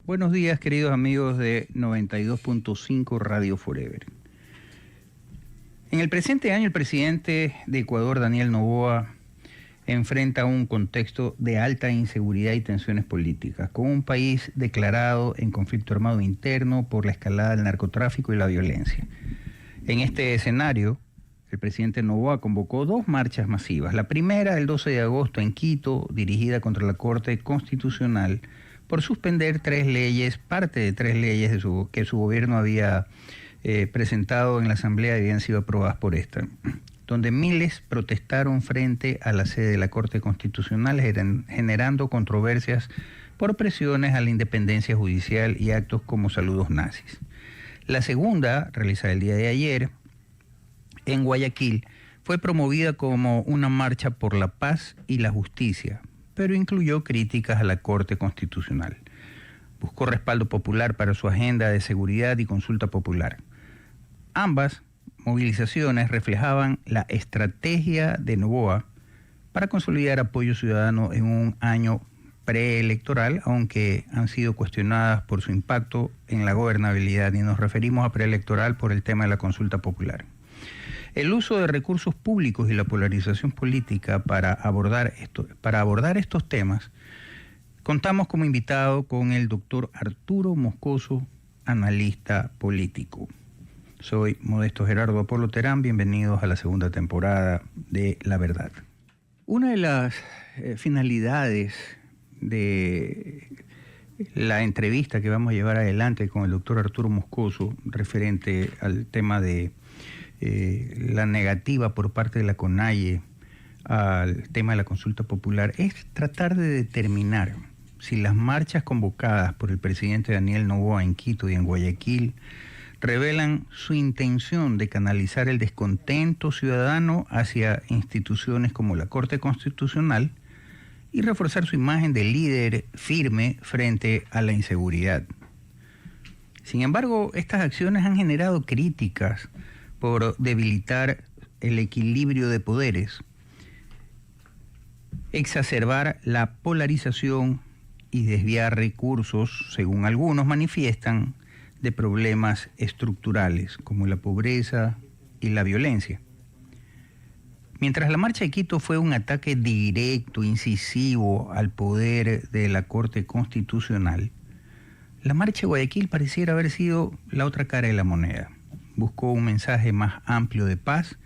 Buenos días, queridos amigos de 92.5 Radio Forever. En el presente año, el presidente de Ecuador, Daniel Noboa, enfrenta un contexto de alta inseguridad y tensiones políticas, con un país declarado en conflicto armado interno por la escalada del narcotráfico y la violencia. En este escenario, el presidente Noboa convocó dos marchas masivas. La primera, el 12 de agosto en Quito, dirigida contra la Corte Constitucional, por suspender parte de tres leyes que su gobierno había presentado en la Asamblea y habían sido aprobadas por esta, donde miles protestaron frente a la sede de la Corte Constitucional, generando controversias por presiones a la independencia judicial y actos como saludos nazis. La segunda, realizada el día de ayer, en Guayaquil, fue promovida como una marcha por la paz y la justicia, pero incluyó críticas a la Corte Constitucional. Buscó respaldo popular para su agenda de seguridad y consulta popular. Ambas movilizaciones reflejaban la estrategia de Noboa para consolidar apoyo ciudadano en un año preelectoral, aunque han sido cuestionadas por su impacto en la gobernabilidad, y nos referimos a preelectoral por el tema de la consulta popular. El uso de recursos públicos y la polarización política para abordar estos temas, contamos como invitado con el doctor Arturo Moscoso, analista político. Soy Modesto Gerardo Apolo Terán, bienvenidos a la segunda temporada de La Verdad. Una de las finalidades de la entrevista que vamos a llevar adelante con el doctor Arturo Moscoso, referente al tema de la negativa por parte de la CONAIE al tema de la consulta popular, es tratar de determinar si las marchas convocadas por el presidente Daniel Noboa en Quito y en Guayaquil revelan su intención de canalizar el descontento ciudadano hacia instituciones como la Corte Constitucional y reforzar su imagen de líder firme frente a la inseguridad. Sin embargo, estas acciones han generado críticas por debilitar el equilibrio de poderes, exacerbar la polarización y desviar recursos, según algunos manifiestan, de problemas estructurales como la pobreza y la violencia. Mientras la marcha de Quito fue un ataque directo, incisivo al poder de la Corte Constitucional, la marcha de Guayaquil pareciera haber sido la otra cara de la moneda. Buscó un mensaje más amplio de paz,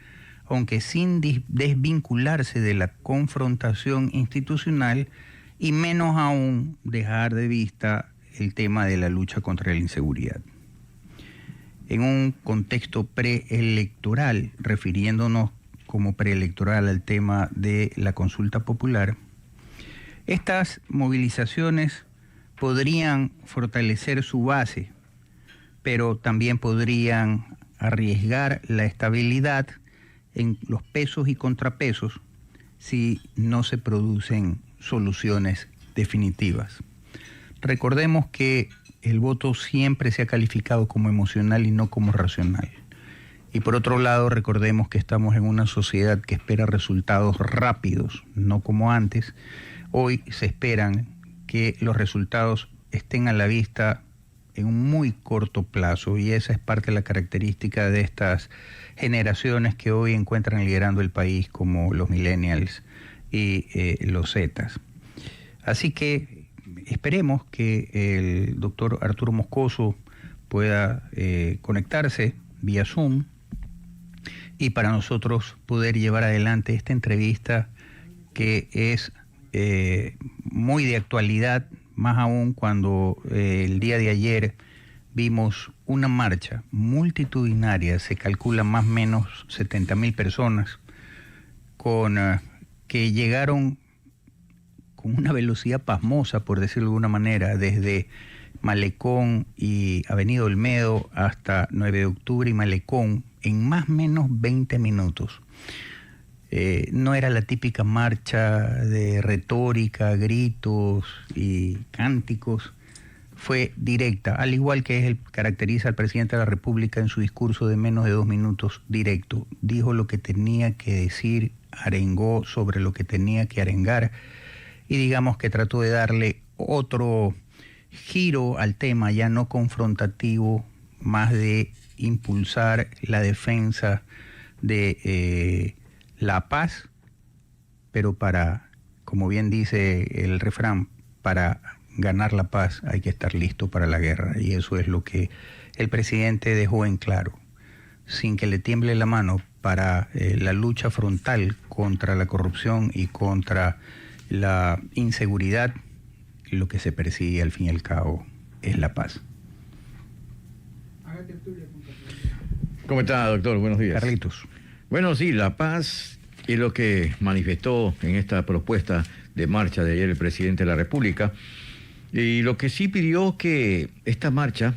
aunque sin desvincularse de la confrontación institucional y menos aún dejar de vista el tema de la lucha contra la inseguridad. En un contexto preelectoral, refiriéndonos como preelectoral al tema de la consulta popular, estas movilizaciones podrían fortalecer su base, pero también podrían arriesgar la estabilidad en los pesos y contrapesos si no se producen soluciones definitivas. Recordemos que el voto siempre se ha calificado como emocional y no como racional. Y por otro lado, recordemos que estamos en una sociedad que espera resultados rápidos, no como antes. Hoy se esperan que los resultados estén a la vista en un muy corto plazo, y esa es parte de la característica de estas generaciones que hoy encuentran liderando el país, como los millennials y los zetas. Así que esperemos que el doctor Arturo Moscoso pueda conectarse vía Zoom y para nosotros poder llevar adelante esta entrevista que es muy de actualidad, más aún cuando el día de ayer vimos una marcha multitudinaria, se calcula más o menos 70.000 personas, que llegaron con una velocidad pasmosa, por decirlo de alguna manera, desde Malecón y Avenida Olmedo hasta 9 de octubre y Malecón, en más o menos 20 minutos. No era la típica marcha de retórica, gritos y cánticos, fue directa, al igual que caracteriza al presidente de la República en su discurso de menos de 2 minutos, directo. Dijo lo que tenía que decir, arengó sobre lo que tenía que arengar, y digamos que trató de darle otro giro al tema ya no confrontativo, más de impulsar la defensa de la paz, pero para, como bien dice el refrán, para ganar la paz hay que estar listo para la guerra, y eso es lo que el presidente dejó en claro, sin que le tiemble la mano para la lucha frontal contra la corrupción y contra la inseguridad. Lo que se persigue al fin y al cabo es la paz. ¿Cómo está, doctor? Buenos días. Carlitos. Bueno, sí, la paz es lo que manifestó en esta propuesta de marcha de ayer el presidente de la República. Y lo que sí pidió que esta marcha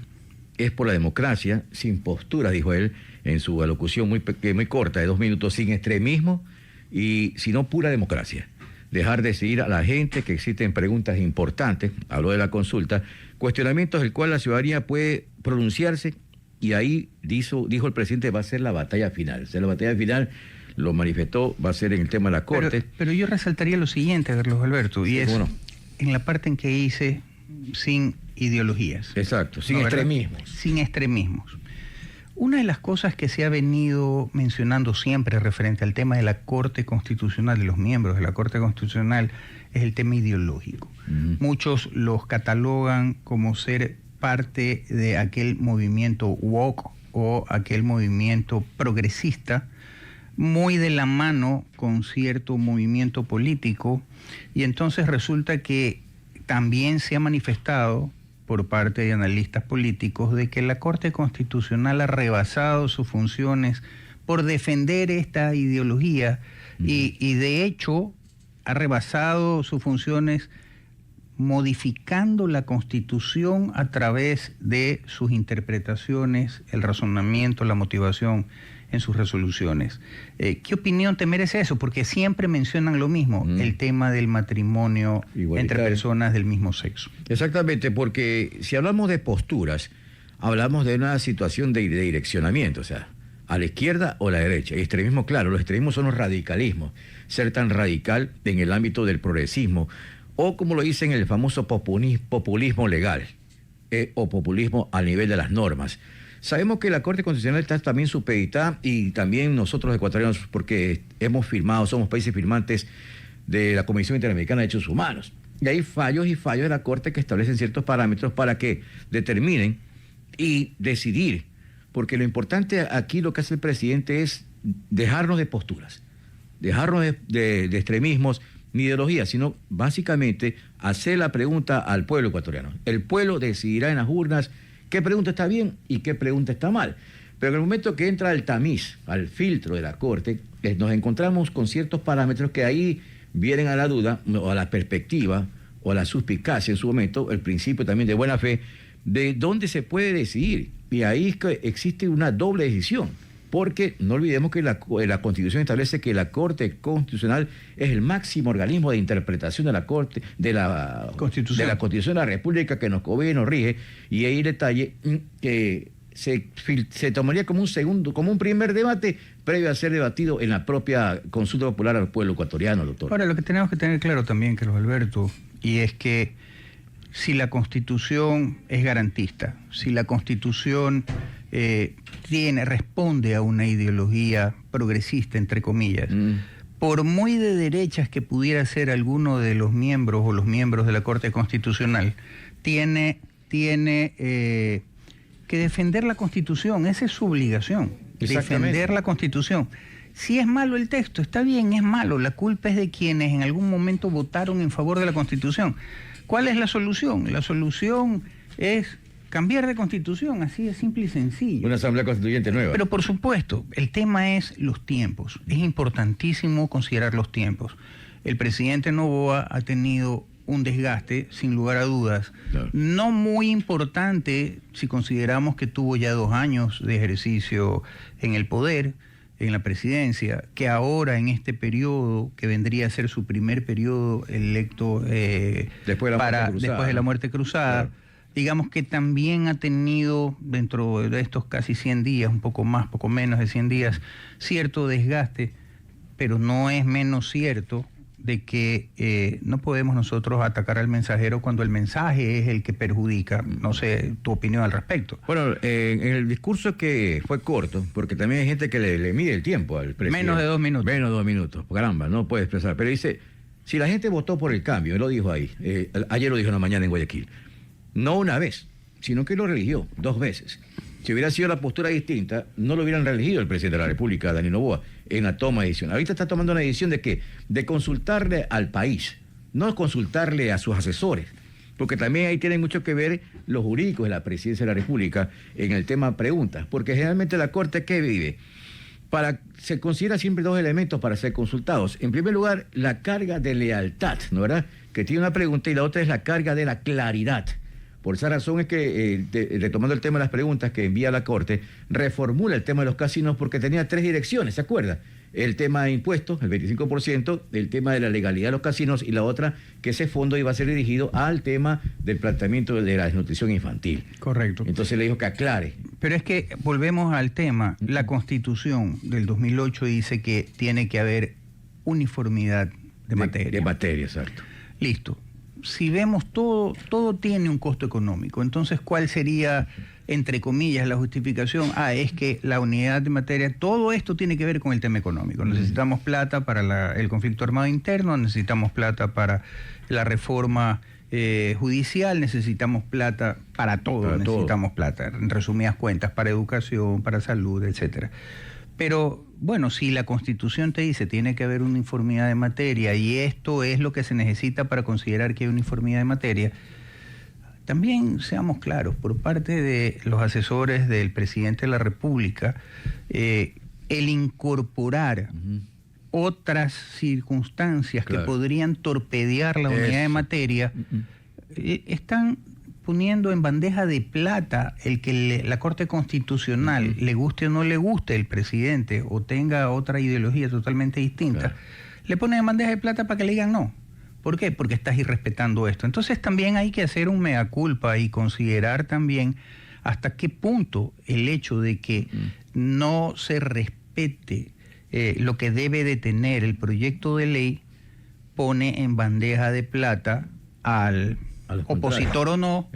es por la democracia, sin postura, dijo él en su alocución muy corta, de 2 minutos, sin extremismo y sino pura democracia. Dejar decidir a la gente que existen preguntas importantes, habló de la consulta, cuestionamientos del cual la ciudadanía puede pronunciarse, y ahí dijo el presidente, va a ser la batalla final. O sea, la batalla final, lo manifestó, va a ser en el tema de la Corte. Pero yo resaltaría lo siguiente, Carlos Alberto, y es en la parte en que dice sin ideologías. Exacto, sin extremismos. Sin extremismos. Una de las cosas que se ha venido mencionando siempre referente al tema de la Corte Constitucional, de los miembros de la Corte Constitucional, es el tema ideológico. Muchos los catalogan como ser parte de aquel movimiento woke o aquel movimiento progresista, muy de la mano con cierto movimiento político, y entonces resulta que también se ha manifestado por parte de analistas políticos de que la Corte Constitucional ha rebasado sus funciones por defender esta ideología y de hecho ha rebasado sus funciones modificando la Constitución a través de sus interpretaciones, el razonamiento, la motivación en sus resoluciones. ¿Qué opinión te merece eso? Porque siempre mencionan lo mismo, el tema del matrimonio entre personas del mismo sexo. Exactamente, porque si hablamos de posturas, hablamos de una situación de direccionamiento, o sea, a la izquierda o a la derecha. Y extremismo, claro, los extremismos son los radicalismos. Ser tan radical en el ámbito del progresismo, o como lo dicen, el famoso populismo legal, o populismo a nivel de las normas. Sabemos que la Corte Constitucional está también supeditada, y también nosotros los ecuatorianos, porque hemos firmado, somos países firmantes de la Comisión Interamericana de Derechos Humanos. Y hay fallos y fallos de la Corte que establecen ciertos parámetros para que determinen y decidir. Porque lo importante aquí, lo que hace el presidente es dejarnos de posturas, dejarnos de extremismos ni ideologías, sino básicamente hacer la pregunta al pueblo ecuatoriano. El pueblo decidirá en las urnas qué pregunta está bien y qué pregunta está mal. Pero en el momento que entra el tamiz, al filtro de la Corte, nos encontramos con ciertos parámetros que ahí vienen a la duda, o a la perspectiva, o a la suspicacia en su momento, el principio también de buena fe, de dónde se puede decidir. Y ahí es que existe una doble decisión, porque no olvidemos que la Constitución establece que la Corte Constitucional es el máximo organismo de interpretación de la Corte, de la Constitución de la República, que nos gobierna y nos rige, y ahí detalle que se tomaría como un primer debate previo a ser debatido en la propia consulta popular al pueblo ecuatoriano, doctor. Ahora, lo que tenemos que tener claro también, Carlos Alberto, y es que si la Constitución es garantista, si la Constitución responde a una ideología progresista, entre comillas, por muy de derechas que pudiera ser alguno de los miembros o los miembros de la Corte Constitucional, tiene que defender la Constitución. Esa es su obligación, defender la Constitución. Si es malo el texto, está bien, es malo. La culpa es de quienes en algún momento votaron en favor de la Constitución. ¿Cuál es la solución? La solución es cambiar de Constitución, así de simple y sencillo. Una asamblea constituyente nueva. Pero por supuesto, el tema es los tiempos. Es importantísimo considerar los tiempos. El presidente Noboa ha tenido un desgaste, sin lugar a dudas, claro, no muy importante si consideramos que tuvo ya 2 años de ejercicio en el poder, en la presidencia, que ahora en este periodo, que vendría a ser su primer periodo electo después de la muerte cruzada, claro, digamos que también ha tenido dentro de estos casi 100 días, un poco más, poco menos de 100 días, cierto desgaste, pero no es menos cierto de que no podemos nosotros atacar al mensajero cuando el mensaje es el que perjudica. No sé tu opinión al respecto. Bueno, en el discurso que fue corto, porque también hay gente que le mide el tiempo al presidente. Menos de 2 minutos. Menos de 2 minutos. Caramba, no puede expresar. Pero dice, si la gente votó por el cambio, él lo dijo ahí, ayer lo dijo en la mañana en Guayaquil, no una vez, sino que lo religió 2 veces. Si hubiera sido la postura distinta, no lo hubieran reelegido el presidente de la República, Daniel Noboa, en la toma de decisión. Ahorita está tomando una decisión de ¿qué? De consultarle al país, no consultarle a sus asesores, porque también ahí tienen mucho que ver los jurídicos de la presidencia de la República en el tema preguntas, porque generalmente la Corte, ¿qué vive? Se considera siempre 2 elementos para ser consultados. En primer lugar, la carga de lealtad, ¿no verdad? Que tiene una pregunta, y la otra es la carga de la claridad. Por esa razón es que, retomando el tema de las preguntas que envía la Corte, reformula el tema de los casinos porque tenía 3 direcciones, ¿se acuerda? El tema de impuestos, el 25%, el tema de la legalidad de los casinos, y la otra, que ese fondo iba a ser dirigido al tema del planteamiento de la desnutrición infantil. Correcto. Entonces le dijo que aclare. Pero es que volvemos al tema. La Constitución del 2008 dice que tiene que haber uniformidad de materia. De materia, exacto. Listo. Si vemos todo tiene un costo económico. Entonces, ¿cuál sería, entre comillas, la justificación? Es que la unidad de materia, todo esto tiene que ver con el tema económico. Necesitamos plata para el conflicto armado interno, necesitamos plata para la reforma judicial, necesitamos plata para todo, necesitamos plata, en resumidas cuentas, para educación, para salud, etcétera. Pero, bueno, si la Constitución te dice tiene que haber uniformidad de materia y esto es lo que se necesita para considerar que hay uniformidad de materia, también seamos claros, por parte de los asesores del presidente de la República, el incorporar otras circunstancias que podrían torpedear la unidad de materia, están poniendo en bandeja de plata el que la Corte Constitucional, le guste o no le guste el presidente o tenga otra ideología totalmente distinta, le ponen en bandeja de plata para que le digan no. ¿Por qué? Porque estás irrespetando esto. Entonces también hay que hacer un mea culpa y considerar también hasta qué punto el hecho de que no se respete lo que debe de tener el proyecto de ley pone en bandeja de plata al opositor o no,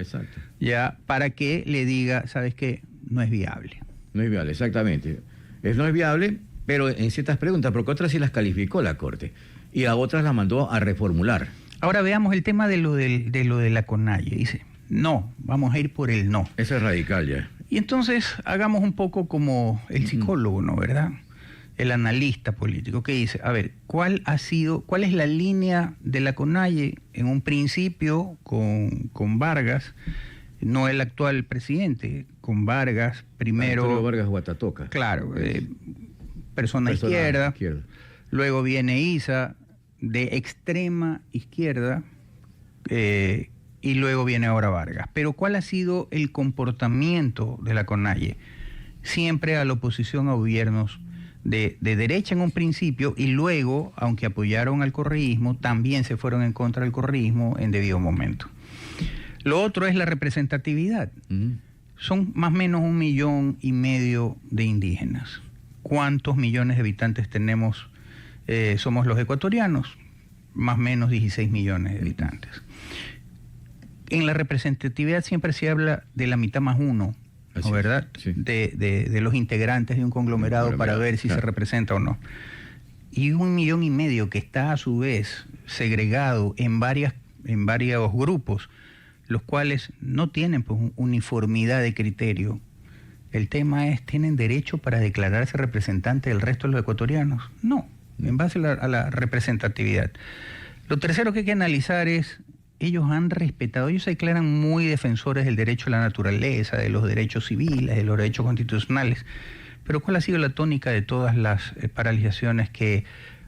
ya, para que le diga, ¿sabes qué? No es viable. No es viable, exactamente. No es viable, pero en ciertas preguntas, porque otras sí las calificó la Corte y a otras las mandó a reformular. Ahora veamos el tema de lo de la CONAIE. Dice, no, vamos a ir por el no. Eso es radical ya. Y entonces hagamos un poco como el psicólogo, ¿no? ¿Verdad? El analista político, que dice, a ver, ¿cuál es la línea de la CONAIE en un principio con Vargas, no el actual presidente, con Vargas, primero... Antonio Vargas Guatatoca. Claro, persona izquierda, luego viene Issa, de extrema izquierda, y luego viene ahora Vargas. Pero ¿cuál ha sido el comportamiento de la CONAIE? Siempre a la oposición a gobiernos de derecha en un principio y luego, aunque apoyaron al correísmo, también se fueron en contra del correísmo en debido momento. Lo otro es la representatividad. Son más o menos 1,5 millones de indígenas. ¿Cuántos millones de habitantes tenemos? Somos los ecuatorianos, más o menos 16 millones de habitantes. En la representatividad siempre se habla de la mitad más uno, ¿no, verdad? Sí. De los integrantes de un conglomerado para ver si se representa o no. Y 1,5 millones que está a su vez segregado en varios grupos, los cuales no tienen pues, uniformidad de criterio. El tema es, ¿tienen derecho para declararse representantes del resto de los ecuatorianos? No, en base a la representatividad. Lo tercero que hay que analizar es, ellos han respetado, ellos se declaran muy defensores del derecho a la naturaleza, de los derechos civiles, de los derechos constitucionales, pero ¿cuál ha sido la tónica de todas las paralizaciones que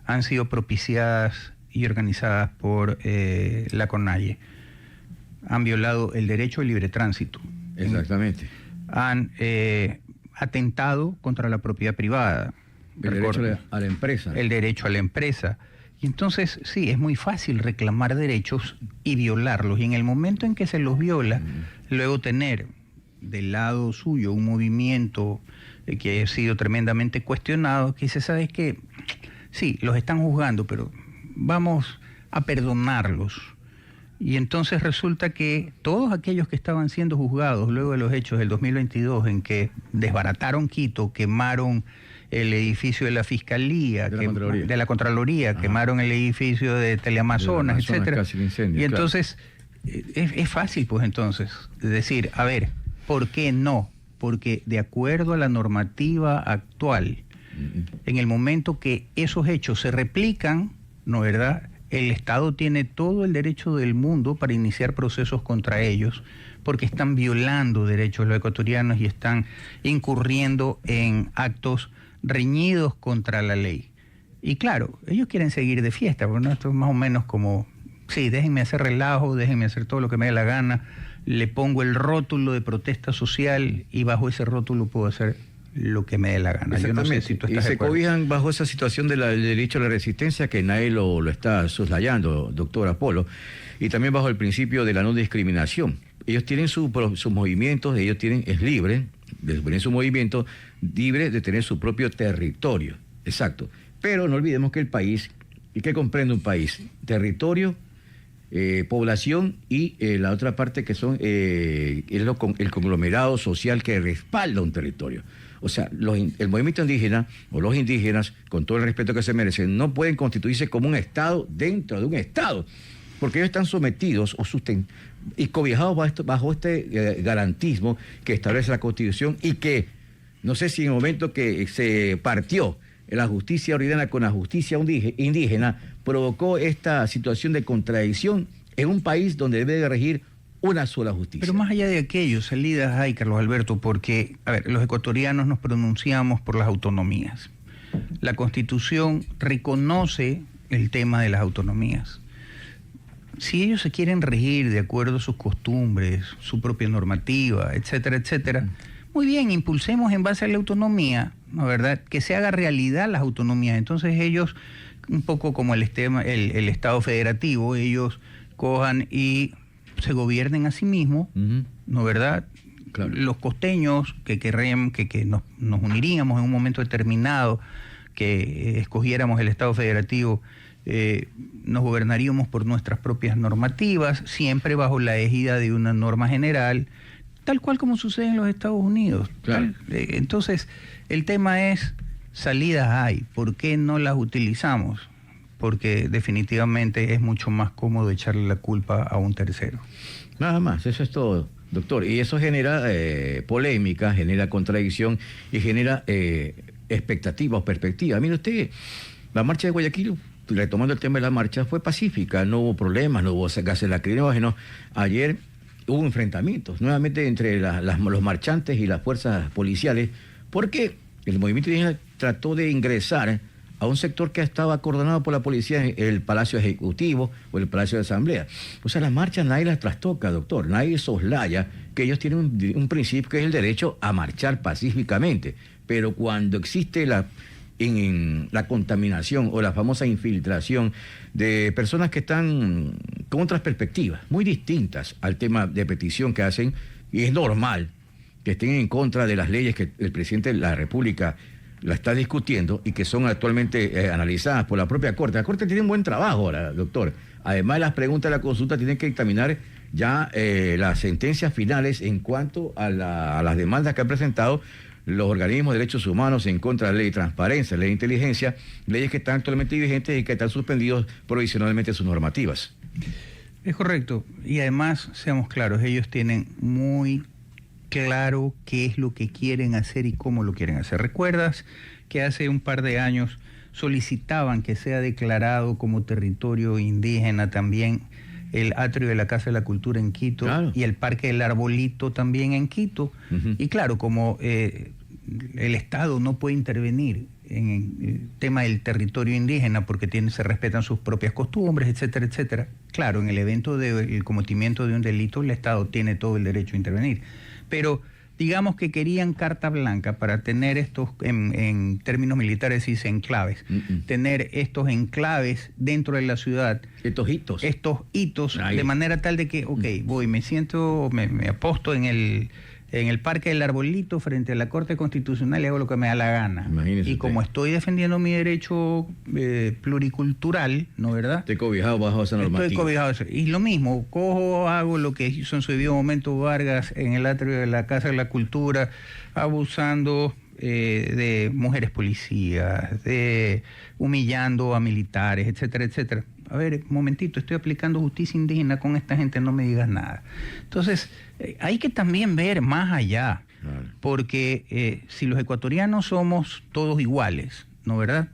han sido propiciadas y organizadas por la CONAIE? Han violado el derecho al libre tránsito. Exactamente. Han atentado contra la propiedad privada. El derecho a la empresa. El derecho a la empresa. Y entonces, sí, es muy fácil reclamar derechos y violarlos. Y en el momento en que se los viola, luego tener del lado suyo un movimiento que ha sido tremendamente cuestionado, que dice, ¿sabes qué? Sí, los están juzgando, pero vamos a perdonarlos. Y entonces resulta que todos aquellos que estaban siendo juzgados luego de los hechos del 2022, en que desbarataron Quito, quemaron el edificio de la Fiscalía, de la Contraloría, quemaron el edificio de Teleamazonas, etcétera. Y entonces es fácil, pues entonces, decir, a ver, ¿por qué no? Porque de acuerdo a la normativa actual, en el momento que esos hechos se replican, ¿no verdad?, el Estado tiene todo el derecho del mundo para iniciar procesos contra ellos, porque están violando derechos de los ecuatorianos y están incurriendo en actos reñidos contra la ley. Y claro, ellos quieren seguir de fiesta, porque esto es más o menos como, sí, déjenme hacer relajo, déjenme hacer todo lo que me dé la gana, le pongo el rótulo de protesta social y bajo ese rótulo puedo hacer lo que me dé la gana. Yo no sé si tú estás y se cobijan bajo esa situación del derecho a la resistencia, que nadie lo está soslayando, doctor Apolo, y también bajo el principio de la no discriminación. Ellos tienen sus movimientos, es libre de tener su movimiento, libre de tener su propio territorio, exacto. Pero no olvidemos que el país, ¿y qué comprende un país? Territorio, población y la otra parte que son el conglomerado social que respalda un territorio. O sea, el movimiento indígena o los indígenas, con todo el respeto que se merecen, no pueden constituirse como un Estado dentro de un Estado, porque ellos están sometidos y cobijados bajo este garantismo que establece la Constitución, y que, no sé si en el momento que se partió la justicia ordinaria con la justicia indígena, provocó esta situación de contradicción en un país donde debe de regir una sola justicia. Pero más allá de aquello, salidas hay, Carlos Alberto, porque, a ver, los ecuatorianos nos pronunciamos por las autonomías. La Constitución reconoce el tema de las autonomías. Si ellos se quieren regir de acuerdo a sus costumbres, su propia normativa, etcétera, etcétera, muy bien, impulsemos en base a la autonomía, ¿no, verdad?, que se haga realidad las autonomías. Entonces ellos, un poco como el Estado federativo, ellos cojan y se gobiernen a sí mismos, ¿no, verdad? Claro. Los costeños que querrían, que nos uniríamos en un momento determinado, que escogiéramos el Estado federativo, nos gobernaríamos por nuestras propias normativas, siempre bajo la égida de una norma general, tal cual como sucede en los Estados Unidos. Claro. Entonces, el tema es, salidas hay, ¿por qué no las utilizamos? Porque definitivamente es mucho más cómodo echarle la culpa a un tercero. Nada más, eso es todo, doctor. Y eso genera polémica, genera contradicción y genera expectativa o perspectiva. Mire usted, la marcha de Guayaquil, retomando el tema de la marcha, fue pacífica, no hubo problemas, no hubo gases lacrimógenos. Ayer hubo enfrentamientos nuevamente entre los marchantes y las fuerzas policiales, porque el movimiento indígena trató de ingresar a un sector que estaba acordonado por la policía, el Palacio Ejecutivo o el Palacio de Asamblea. O sea, las marchas nadie las trastoca, doctor, nadie soslaya que ellos tienen un principio que es el derecho a marchar pacíficamente, pero cuando existe la contaminación o la famosa infiltración de personas que están con otras perspectivas, muy distintas al tema de petición que hacen, y es normal que estén en contra de las leyes que el presidente de la República la está discutiendo y que son actualmente analizadas por la propia Corte. La Corte tiene un buen trabajo ahora, doctor. Además, las preguntas de la consulta tienen que dictaminar ya las sentencias finales en cuanto a las demandas que han presentado los organismos de derechos humanos en contra de la ley de transparencia, la ley de inteligencia, leyes que están actualmente vigentes y que están suspendidos provisionalmente sus normativas. Es correcto. Y además, seamos claros, ellos tienen muy claro qué es lo que quieren hacer y cómo lo quieren hacer. ¿Recuerdas que hace un par de años solicitaban que sea declarado como territorio indígena también el atrio de la Casa de la Cultura en Quito? Claro. Y el Parque del Arbolito también en Quito? Y claro, como el Estado no puede intervenir en el tema del territorio indígena porque se respetan sus propias costumbres, etcétera, etcétera. Claro, en el evento del cometimiento de un delito, el Estado tiene todo el derecho a intervenir. Pero digamos que querían carta blanca para tener estos, en términos militares dice enclaves, tener estos enclaves dentro de la ciudad. Estos hitos. De manera tal de que, ok, voy, me siento, me aposto en en el Parque del Arbolito, frente a la Corte Constitucional, y hago lo que me da la gana. Imagínese y usted. como estoy defendiendo mi derecho pluricultural, ¿no verdad? Estoy cobijado bajo esa normativa. Estoy cobijado. Y lo mismo, cojo, hago lo que hizo en su debido momento Vargas en el atrio de la Casa de la Cultura, abusando de mujeres policías, de humillando a militares, etcétera, etcétera. A ver, un momentito, estoy aplicando justicia indígena con esta gente, no me digas nada. Entonces, hay que también ver más allá, Claro. porque si los ecuatorianos somos todos iguales, ¿no verdad?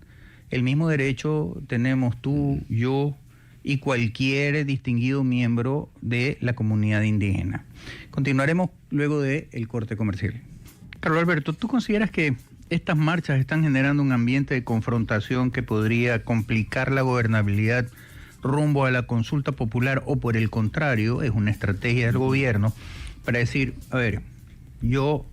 El mismo derecho tenemos tú, yo y cualquier distinguido miembro de la comunidad indígena. Continuaremos luego del corte comercial. Carlos Alberto, ¿tú consideras que estas marchas están generando un ambiente de confrontación que podría complicar la gobernabilidad rumbo a la consulta popular, o por el contrario, es una estrategia del gobierno para decir, a ver, yo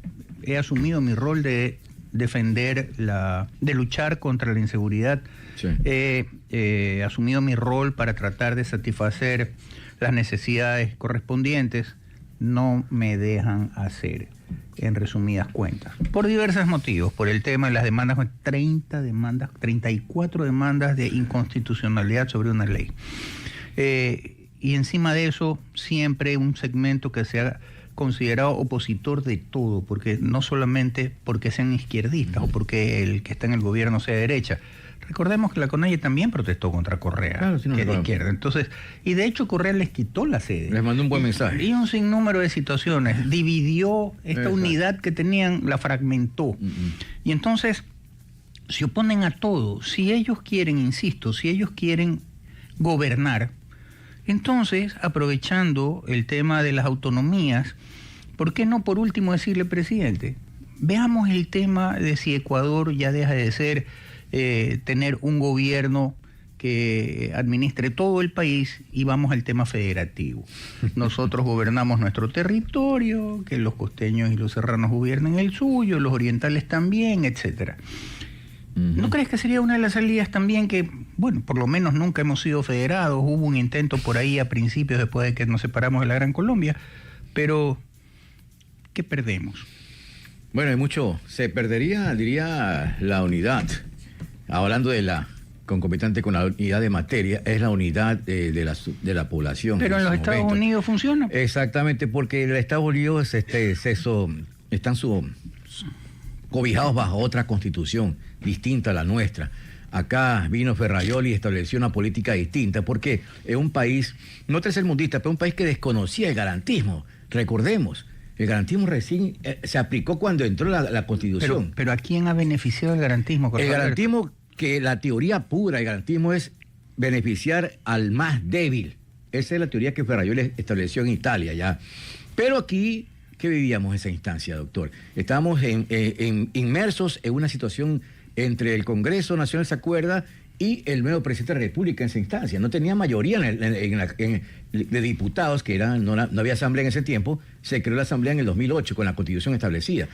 he asumido mi rol de defender de luchar contra la inseguridad, Sí. he asumido mi rol para tratar de satisfacer las necesidades correspondientes, no me dejan hacer, en resumidas cuentas, por diversos motivos, por el tema de las demandas, 34 demandas de inconstitucionalidad sobre una ley. Y encima de eso, siempre un segmento que se ha considerado opositor de todo, porque no solamente porque sean izquierdistas o porque el que está en el gobierno sea de derecha. Recordemos que la CONAIE también protestó contra Correa, Claro, sí, no que es de recuerdo. izquierda. Entonces, y de hecho Correa les quitó la sede. Les mandó un buen mensaje. Y un sinnúmero de situaciones. Dividió esta Exacto. unidad que tenían, la fragmentó. Y entonces se oponen a todo. Si ellos quieren, insisto, si ellos quieren gobernar, entonces, aprovechando el tema de las autonomías, ¿por qué no por último decirle, presidente, veamos el tema de si Ecuador ya deja de ser tener un gobierno que administre todo el país y vamos al tema federativo? Nosotros gobernamos nuestro territorio, que los costeños y los serranos gobiernen el suyo, los orientales también, etcétera. ¿No crees que sería una de las salidas también que, bueno, por lo menos nunca hemos sido federados? Hubo un intento por ahí a principios, después de que nos separamos de la Gran Colombia, pero ¿qué perdemos? Bueno, hay mucho. Se perdería, diría, la unidad. Hablando de la concomitante con la unidad de materia, es la unidad de la población. Pero en los estos Estados momentos. Unidos funciona. Exactamente, porque el Estados Unidos están cobijados bajo otra constitución distinta a la nuestra. Acá vino Ferrayoli y estableció una política distinta, porque es un país, no tercermundista, pero un país que desconocía el garantismo. Recordemos, el garantismo recién se aplicó cuando entró la constitución. Pero ¿a quién ha beneficiado el garantismo? El Carlos Alberto? garantismo, que la teoría pura, el garantismo es beneficiar al más débil. Esa es la teoría que Ferrayoli estableció en Italia ya. Pero aquí, ¿qué vivíamos esa instancia, doctor? Estábamos inmersos en una situación entre el Congreso Nacional, ¿se acuerda?, y el nuevo presidente de la República en esa instancia. No tenía mayoría de diputados, que no había asamblea en ese tiempo. Se creó la asamblea en el 2008 con la constitución establecida.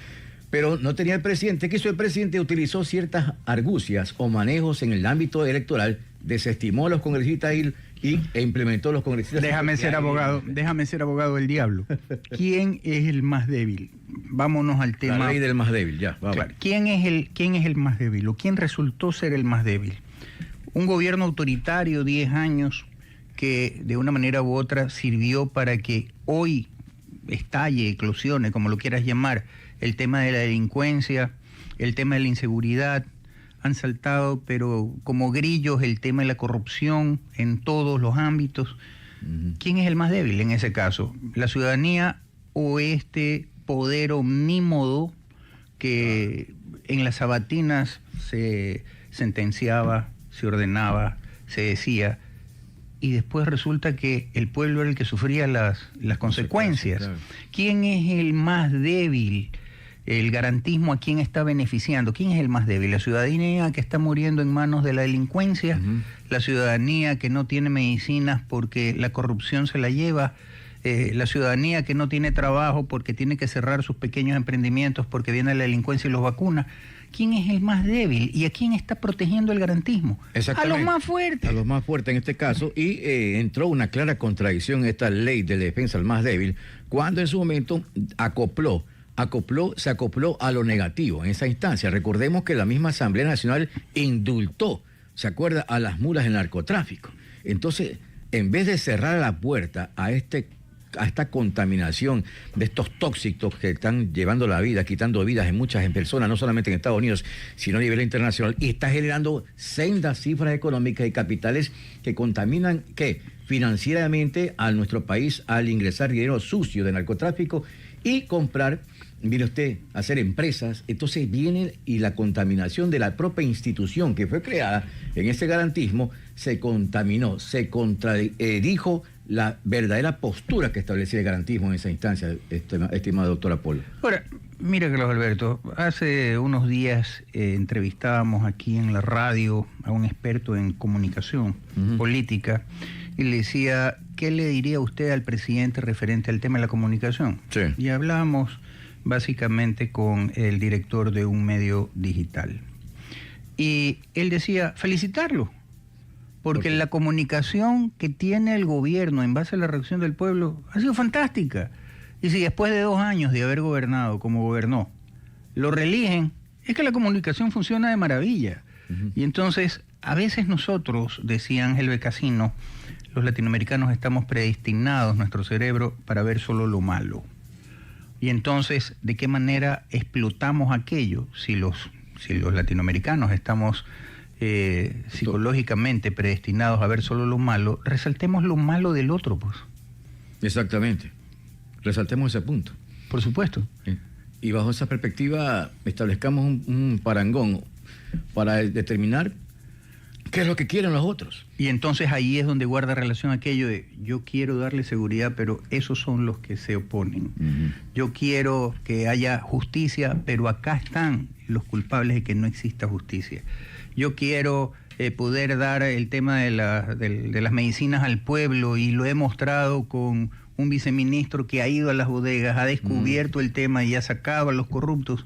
Pero no tenía el presidente. ¿Qué hizo el presidente? Utilizó ciertas argucias o manejos en el ámbito electoral, desestimó a los congresistas e implementó a los congresistas. Déjame ser abogado del diablo. ¿Quién es el más débil? Vámonos al tema. La ley del más débil, ya. Vamos. Claro. ¿Quién es el más débil o quién resultó ser el más débil? Un gobierno autoritario, 10 años, que de una manera u otra sirvió para que hoy estalle, eclosione, como lo quieras llamar, el tema de la delincuencia, el tema de la inseguridad. Han saltado, pero como grillos, el tema de la corrupción en todos los ámbitos. ¿Quién es el más débil en ese caso? ¿La ciudadanía o este poder omnímodo que en las sabatinas se sentenciaba, se ordenaba, se decía, y después resulta que el pueblo era el que sufría las consecuencias? Claro. ¿Quién es el más débil? El garantismo, ¿a quién está beneficiando? ¿Quién es el más débil? ¿La ciudadanía que está muriendo en manos de la delincuencia? ¿La ciudadanía que no tiene medicinas porque la corrupción se la lleva? ¿La ciudadanía que no tiene trabajo porque tiene que cerrar sus pequeños emprendimientos porque viene la delincuencia y los vacuna? ¿Quién es el más débil? ¿Y a quién está protegiendo el garantismo? A los más fuertes. A los más fuertes en este caso. Y entró una clara contradicción en esta ley de defensa al más débil, cuando en su momento acopló se acopló a lo negativo en esa instancia. Recordemos que la misma Asamblea Nacional indultó, ¿se acuerda?, a las mulas del narcotráfico. Entonces, en vez de cerrar la puerta a esta contaminación de estos tóxicos que están llevando la vida, quitando vidas en muchas personas, no solamente en Estados Unidos, sino a nivel internacional, y está generando sendas cifras económicas y capitales que contaminan, ¿qué?, financieramente a nuestro país al ingresar dinero sucio de narcotráfico y comprar, mire usted, hacer empresas. Entonces viene y la contaminación de la propia institución que fue creada en ese garantismo se contaminó, se contradijo la verdadera postura que establecía el garantismo en esa instancia, estimado doctor Apolo. Ahora, mira, Carlos Alberto, hace unos días entrevistábamos aquí en la radio a un experto en comunicación política y le decía, ¿qué le diría usted al presidente referente al tema de la comunicación? Sí. Y hablábamos básicamente con el director de un medio digital. Y él decía, felicitarlo, porque la comunicación que tiene el gobierno en base a la reacción del pueblo ha sido fantástica. Y si después de 2 años de haber gobernado como gobernó, lo reeligen, es que la comunicación funciona de maravilla. Y entonces, a veces nosotros, decía Ángel Becasino, los latinoamericanos estamos predestinados, nuestro cerebro, para ver solo lo malo. Y entonces, ¿de qué manera explotamos aquello? Si los latinoamericanos estamos psicológicamente predestinados a ver solo lo malo, resaltemos lo malo del otro, pues. Exactamente. Resaltemos ese punto. Por supuesto. Y bajo esa perspectiva establezcamos un parangón para determinar qué es lo que quieren los otros. Y entonces ahí es donde guarda relación aquello de yo quiero darle seguridad, pero esos son los que se oponen. Yo quiero que haya justicia, pero acá están los culpables de que no exista justicia. Yo quiero poder dar el tema de las medicinas al pueblo, y lo he mostrado con un viceministro que ha ido a las bodegas, ha descubierto el tema y ha sacado a los corruptos.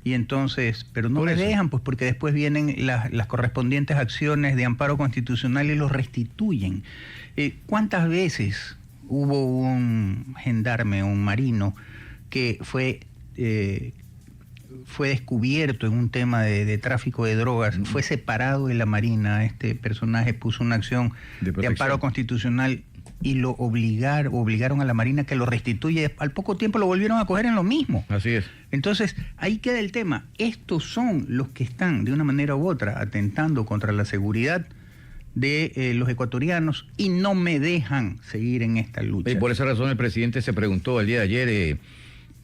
Y entonces, pero no le dejan, pues, porque después vienen las correspondientes acciones de amparo constitucional y los restituyen. ¿Cuántas veces hubo un gendarme, un marino, que fue descubierto en un tema de tráfico de drogas, fue separado de la Marina? Este personaje puso una acción de amparo constitucional y lo obligaron a la Marina que lo restituya. Al poco tiempo lo volvieron a coger en lo mismo. Así es. Entonces, ahí queda el tema. Estos son los que están, de una manera u otra, atentando contra la seguridad de los ecuatorianos y no me dejan seguir en esta lucha. Y por esa razón el presidente se preguntó el día de ayer,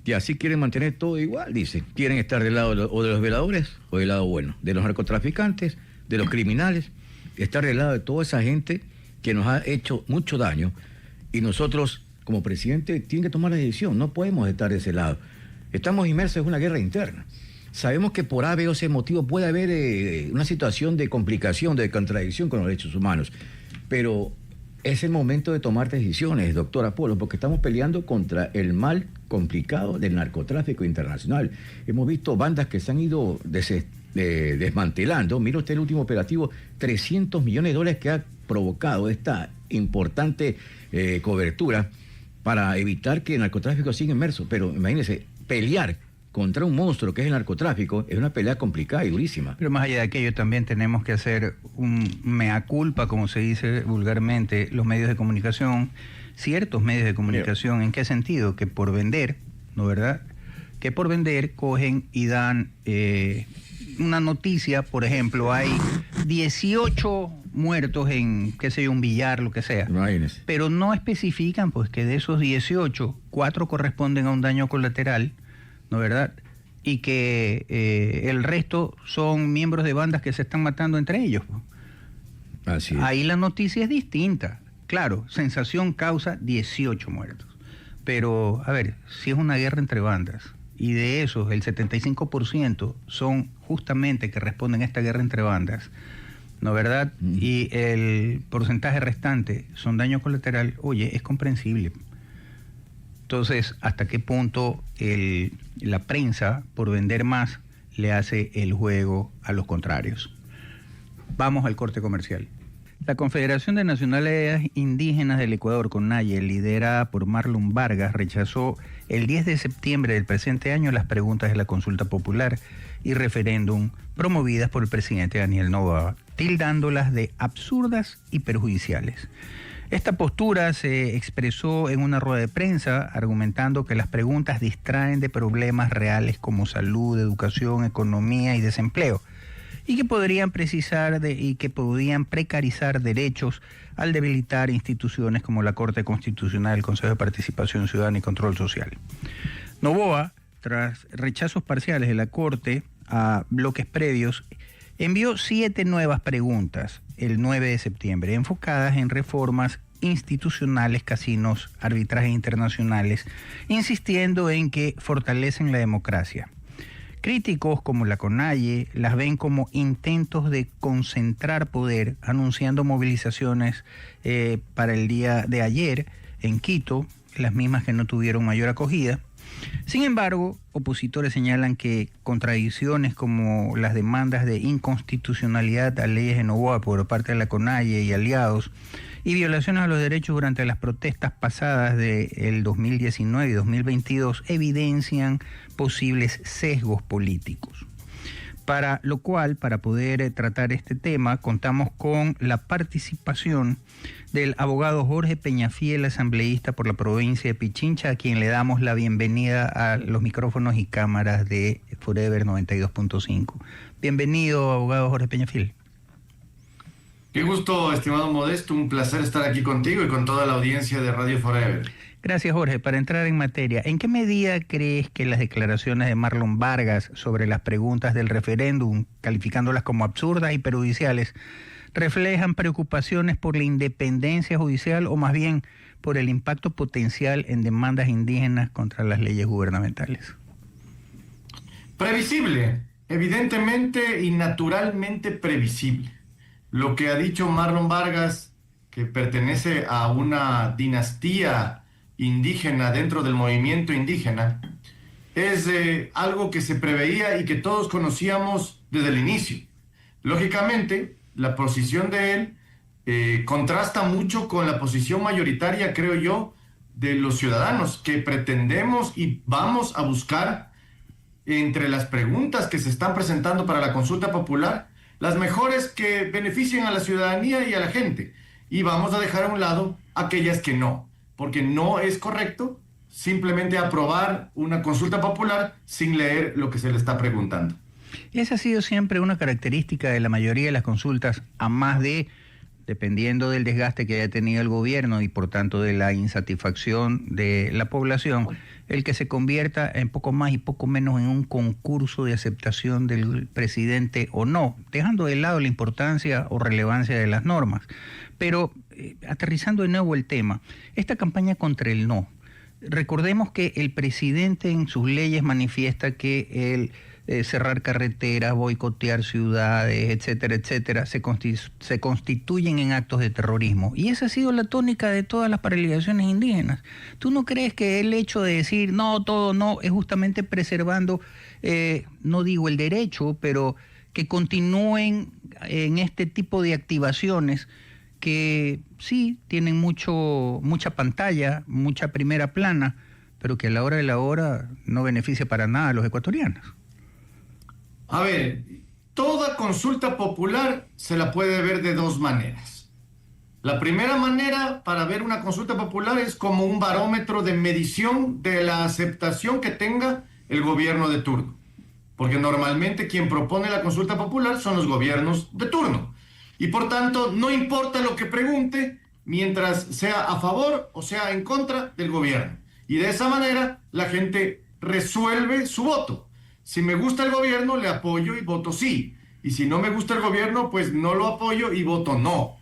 que así quieren mantener todo igual, dice. Quieren estar del lado o de los violadores o del lado bueno, de los narcotraficantes, de los criminales, estar del lado de toda esa gente que nos ha hecho mucho daño, y nosotros, como presidente, tienen que tomar la decisión. No podemos estar de ese lado. Estamos inmersos en una guerra interna. Sabemos que por A, B o C motivo puede haber una situación de complicación, de contradicción con los derechos humanos, pero es el momento de tomar decisiones, doctor Apolo, porque estamos peleando contra el mal complicado del narcotráfico internacional. Hemos visto bandas que se han ido desmantelando. Mira usted el último operativo, $300 millones que ha provocado esta importante cobertura para evitar que el narcotráfico siga inmerso. Pero imagínense, pelear contra un monstruo que es el narcotráfico es una pelea complicada y durísima. Pero más allá de aquello, también tenemos que hacer un mea culpa, como se dice vulgarmente, los medios de comunicación, ciertos medios de comunicación. ¿En qué sentido? Que por vender, ¿no verdad? Que por vender cogen y dan una noticia, por ejemplo, hay 18 muertos en, qué sé yo, un billar, lo que sea. Imagínese. Pero no especifican, pues, que de esos 18, 4 corresponden a un daño colateral, ¿no verdad? Y que el resto son miembros de bandas que se están matando entre ellos. Así es. Ahí la noticia es distinta. Claro, sensación causa 18 muertos. Pero, a ver, si es una guerra entre bandas, y de esos el 75% son justamente que responden a esta guerra entre bandas, ¿no verdad? Y el porcentaje restante son daño colateral, oye, es comprensible. Entonces, ¿hasta qué punto la prensa, por vender más, le hace el juego a los contrarios? Vamos al corte comercial. La Confederación de Nacionalidades Indígenas del Ecuador, CONAIE, liderada por Marlon Vargas, rechazó el 10 de septiembre del presente año las preguntas de la consulta popular y referéndum promovidas por el presidente Daniel Noboa, tildándolas de absurdas y perjudiciales. Esta postura se expresó en una rueda de prensa argumentando que las preguntas distraen de problemas reales como salud, educación, economía y desempleo, y que podrían precarizar derechos al debilitar instituciones como la Corte Constitucional, el Consejo de Participación Ciudadana y Control Social. Noboa, tras rechazos parciales de la Corte a bloques previos, envió 7 nuevas preguntas el 9 de septiembre, enfocadas en reformas institucionales, casinos, arbitrajes internacionales, insistiendo en que fortalecen la democracia. Críticos como la CONAIE las ven como intentos de concentrar poder, anunciando movilizaciones para el día de ayer en Quito, las mismas que no tuvieron mayor acogida. Sin embargo, opositores señalan que contradicciones como las demandas de inconstitucionalidad a leyes de Noboa por parte de la CONAIE y aliados y violaciones a los derechos durante las protestas pasadas del 2019 y 2022 evidencian posibles sesgos políticos. Para lo cual, para poder tratar este tema, contamos con la participación del abogado Jorge Peñafiel, asambleísta por la provincia de Pichincha, a quien le damos la bienvenida a los micrófonos y cámaras de Forever 92.5. Bienvenido, abogado Jorge Peñafiel. Qué gusto, estimado Modesto, un placer estar aquí contigo y con toda la audiencia de Radio Forever. Gracias, Jorge. Para entrar en materia, ¿en qué medida crees que las declaraciones de Marlon Vargas sobre las preguntas del referéndum, calificándolas como absurdas y perjudiciales, reflejan preocupaciones por la independencia judicial o más bien por el impacto potencial en demandas indígenas contra las leyes gubernamentales? Previsible, evidentemente y naturalmente previsible. Lo que ha dicho Marlon Vargas, que pertenece a una dinastía indígena dentro del movimiento indígena, es algo que se preveía y que todos conocíamos desde el inicio. Lógicamente, la posición de él contrasta mucho con la posición mayoritaria, creo yo, de los ciudadanos, que pretendemos y vamos a buscar entre las preguntas que se están presentando para la consulta popular, las mejores que beneficien a la ciudadanía y a la gente. Y vamos a dejar a un lado aquellas que no, porque no es correcto simplemente aprobar una consulta popular sin leer lo que se le está preguntando. Esa ha sido siempre una característica de la mayoría de las consultas, a más de, dependiendo del desgaste que haya tenido el gobierno y por tanto de la insatisfacción de la población, el que se convierta en poco más y poco menos en un concurso de aceptación del presidente o no, dejando de lado la importancia o relevancia de las normas. Pero aterrizando de nuevo el tema, esta campaña contra el no, recordemos que el presidente en sus leyes manifiesta que el cerrar carreteras, boicotear ciudades, etcétera, etcétera, se constituyen en actos de terrorismo. Y esa ha sido la tónica de todas las paralizaciones indígenas. ¿Tú no crees que el hecho de decir no, todo no, es justamente preservando, no digo el derecho, pero que continúen en este tipo de activaciones que sí tienen mucha pantalla, mucha primera plana, pero que a la hora de la hora no beneficia para nada a los ecuatorianos? A ver, toda consulta popular se la puede ver de dos maneras. La primera manera para ver una consulta popular es como un barómetro de medición de la aceptación que tenga el gobierno de turno. Porque normalmente quien propone la consulta popular son los gobiernos de turno. Y por tanto, no importa lo que pregunte, mientras sea a favor o sea en contra del gobierno. Y de esa manera la gente resuelve su voto. Si me gusta el gobierno, le apoyo y voto sí. Y si no me gusta el gobierno, pues no lo apoyo y voto no.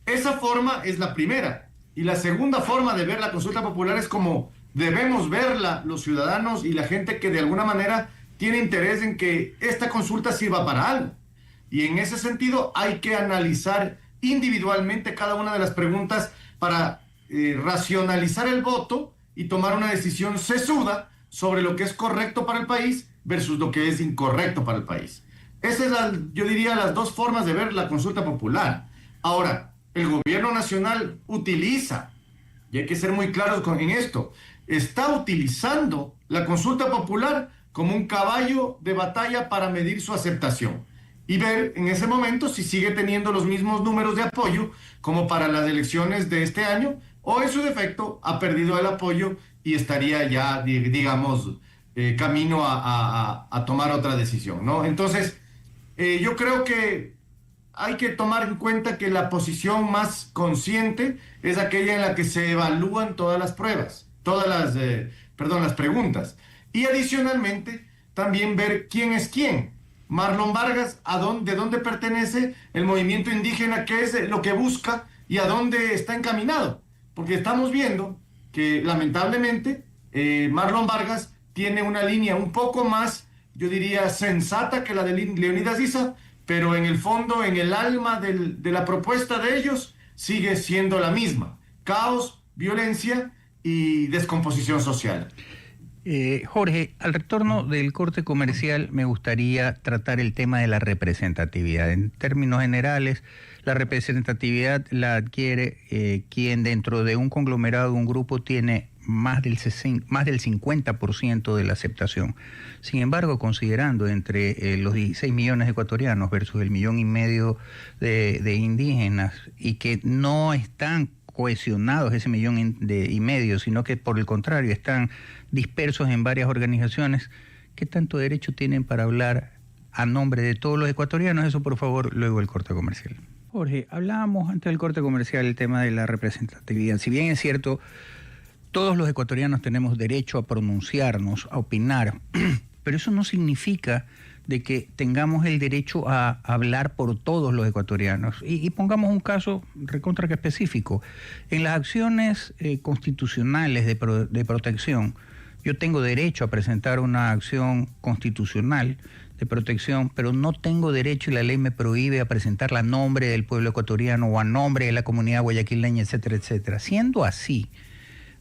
Esa forma es la primera. Y la segunda forma de ver la consulta popular es como debemos verla los ciudadanos y la gente que de alguna manera tiene interés en que esta consulta sirva para algo. Y en ese sentido hay que analizar individualmente cada una de las preguntas para racionalizar el voto y tomar una decisión sesuda sobre lo que es correcto para el país versus lo que es incorrecto para el país. Esas es yo diría, las dos formas de ver la consulta popular. Ahora, el gobierno nacional utiliza, y hay que ser muy claros en esto, está utilizando la consulta popular como un caballo de batalla para medir su aceptación y ver en ese momento si sigue teniendo los mismos números de apoyo como para las elecciones de este año, o en su defecto ha perdido el apoyo y estaría ya, digamos, camino a tomar otra decisión, ¿no? Entonces, yo creo que hay que tomar en cuenta que la posición más consciente es aquella en la que se evalúan todas las pruebas, las preguntas. Y adicionalmente, también ver quién es quién. Marlon Vargas, de dónde pertenece el movimiento indígena, qué es lo que busca y a dónde está encaminado. Porque estamos viendo que lamentablemente Marlon Vargas tiene una línea un poco más, yo diría, sensata que la de Leonidas Issa, pero en el fondo, en el alma de la propuesta de ellos, sigue siendo la misma: caos, violencia y descomposición social. Jorge, al retorno del corte comercial me gustaría tratar el tema de la representatividad. En términos generales, la representatividad la adquiere quien dentro de un conglomerado, un grupo, tiene más del 50% de la aceptación. Sin embargo, considerando entre los 16 millones de ecuatorianos versus el 1,5 millones de indígenas, y que no están cohesionados ese 1,5 millones, sino que por el contrario están dispersos en varias organizaciones, ¿qué tanto derecho tienen para hablar a nombre de todos los ecuatorianos? Eso, por favor, luego del corte comercial. Jorge, hablábamos antes del corte comercial el tema de la representatividad. Si bien es cierto, todos los ecuatorianos tenemos derecho a pronunciarnos, a opinar, pero eso no significa de que tengamos el derecho a hablar por todos los ecuatorianos. Y pongamos un caso recontra que específico. En las acciones constitucionales de protección, yo tengo derecho a presentar una acción constitucional de protección, pero no tengo derecho, y la ley me prohíbe, a presentarla a nombre del pueblo ecuatoriano o a nombre de la comunidad guayaquileña, etcétera, etcétera. Siendo así,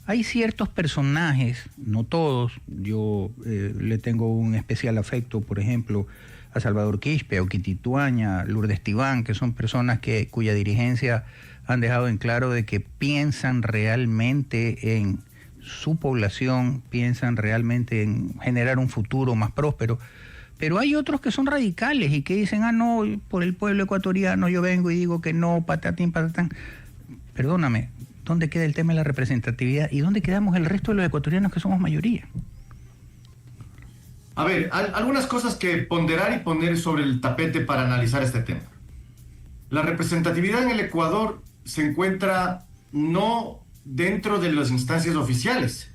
hay ciertos personajes, no todos, yo le tengo un especial afecto, por ejemplo, a Salvador Quispe, a Oquitituaña, Lourdes Tibán, que son personas cuya dirigencia han dejado en claro de que piensan realmente en su población, piensan realmente en generar un futuro más próspero. Pero hay otros que son radicales y que dicen, no, por el pueblo ecuatoriano yo vengo y digo que no, patatín, patatán. Perdóname, ¿dónde queda el tema de la representatividad y dónde quedamos el resto de los ecuatorianos que somos mayoría? A ver, algunas cosas que ponderar y poner sobre el tapete para analizar este tema. La representatividad en el Ecuador se encuentra no dentro de las instancias oficiales,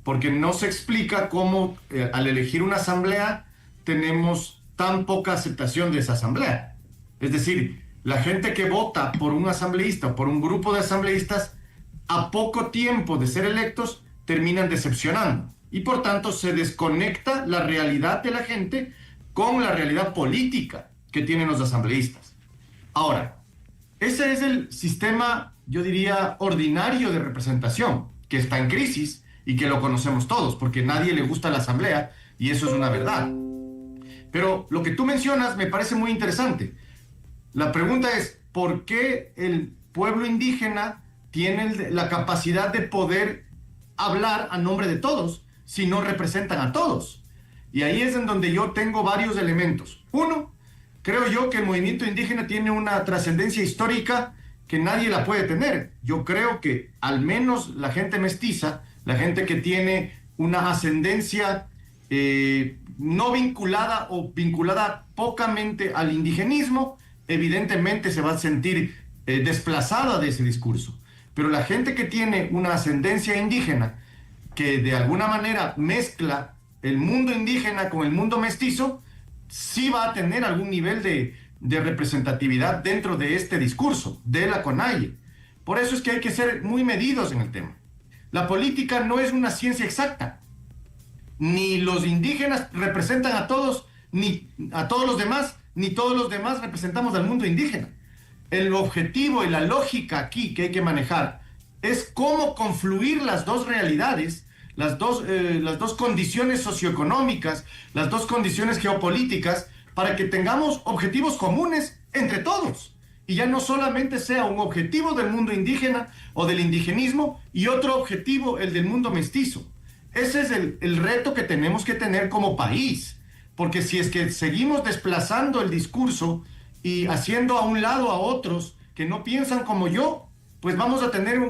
porque no se explica cómo al elegir una asamblea tenemos tan poca aceptación de esa asamblea. Es decir, la gente que vota por un asambleísta o por un grupo de asambleístas, a poco tiempo de ser electos, terminan decepcionando. Y por tanto se desconecta la realidad de la gente con la realidad política que tienen los asambleístas. Ahora, ese es el sistema, yo diría, ordinario de representación, que está en crisis y que lo conocemos todos, porque a nadie le gusta la asamblea, y eso es una verdad. Pero lo que tú mencionas me parece muy interesante. La pregunta es, ¿por qué el pueblo indígena tiene la capacidad de poder hablar a nombre de todos si no representan a todos? Y ahí es en donde yo tengo varios elementos. Uno, creo yo que el movimiento indígena tiene una trascendencia histórica que nadie la puede tener. Yo creo que al menos la gente mestiza, la gente que tiene una ascendencia no vinculada o vinculada pocamente al indigenismo, evidentemente se va a sentir desplazada de ese discurso. Pero la gente que tiene una ascendencia indígena, que de alguna manera mezcla el mundo indígena con el mundo mestizo, sí va a tener algún nivel de representatividad dentro de este discurso, de la CONAIE. Por eso es que hay que ser muy medidos en el tema. La política no es una ciencia exacta. Ni los indígenas representan a todos, ni a todos los demás, ni todos los demás representamos al mundo indígena. El objetivo y la lógica aquí que hay que manejar es cómo confluir las dos realidades, las dos condiciones socioeconómicas, las dos condiciones geopolíticas, para que tengamos objetivos comunes entre todos. y ya no solamente sea un objetivo del mundo indígena o del indigenismo y otro objetivo, el del mundo mestizo. Ese es el reto que tenemos que tener como país, porque si es que seguimos desplazando el discurso y haciendo a un lado a otros que no piensan como yo, pues vamos a tener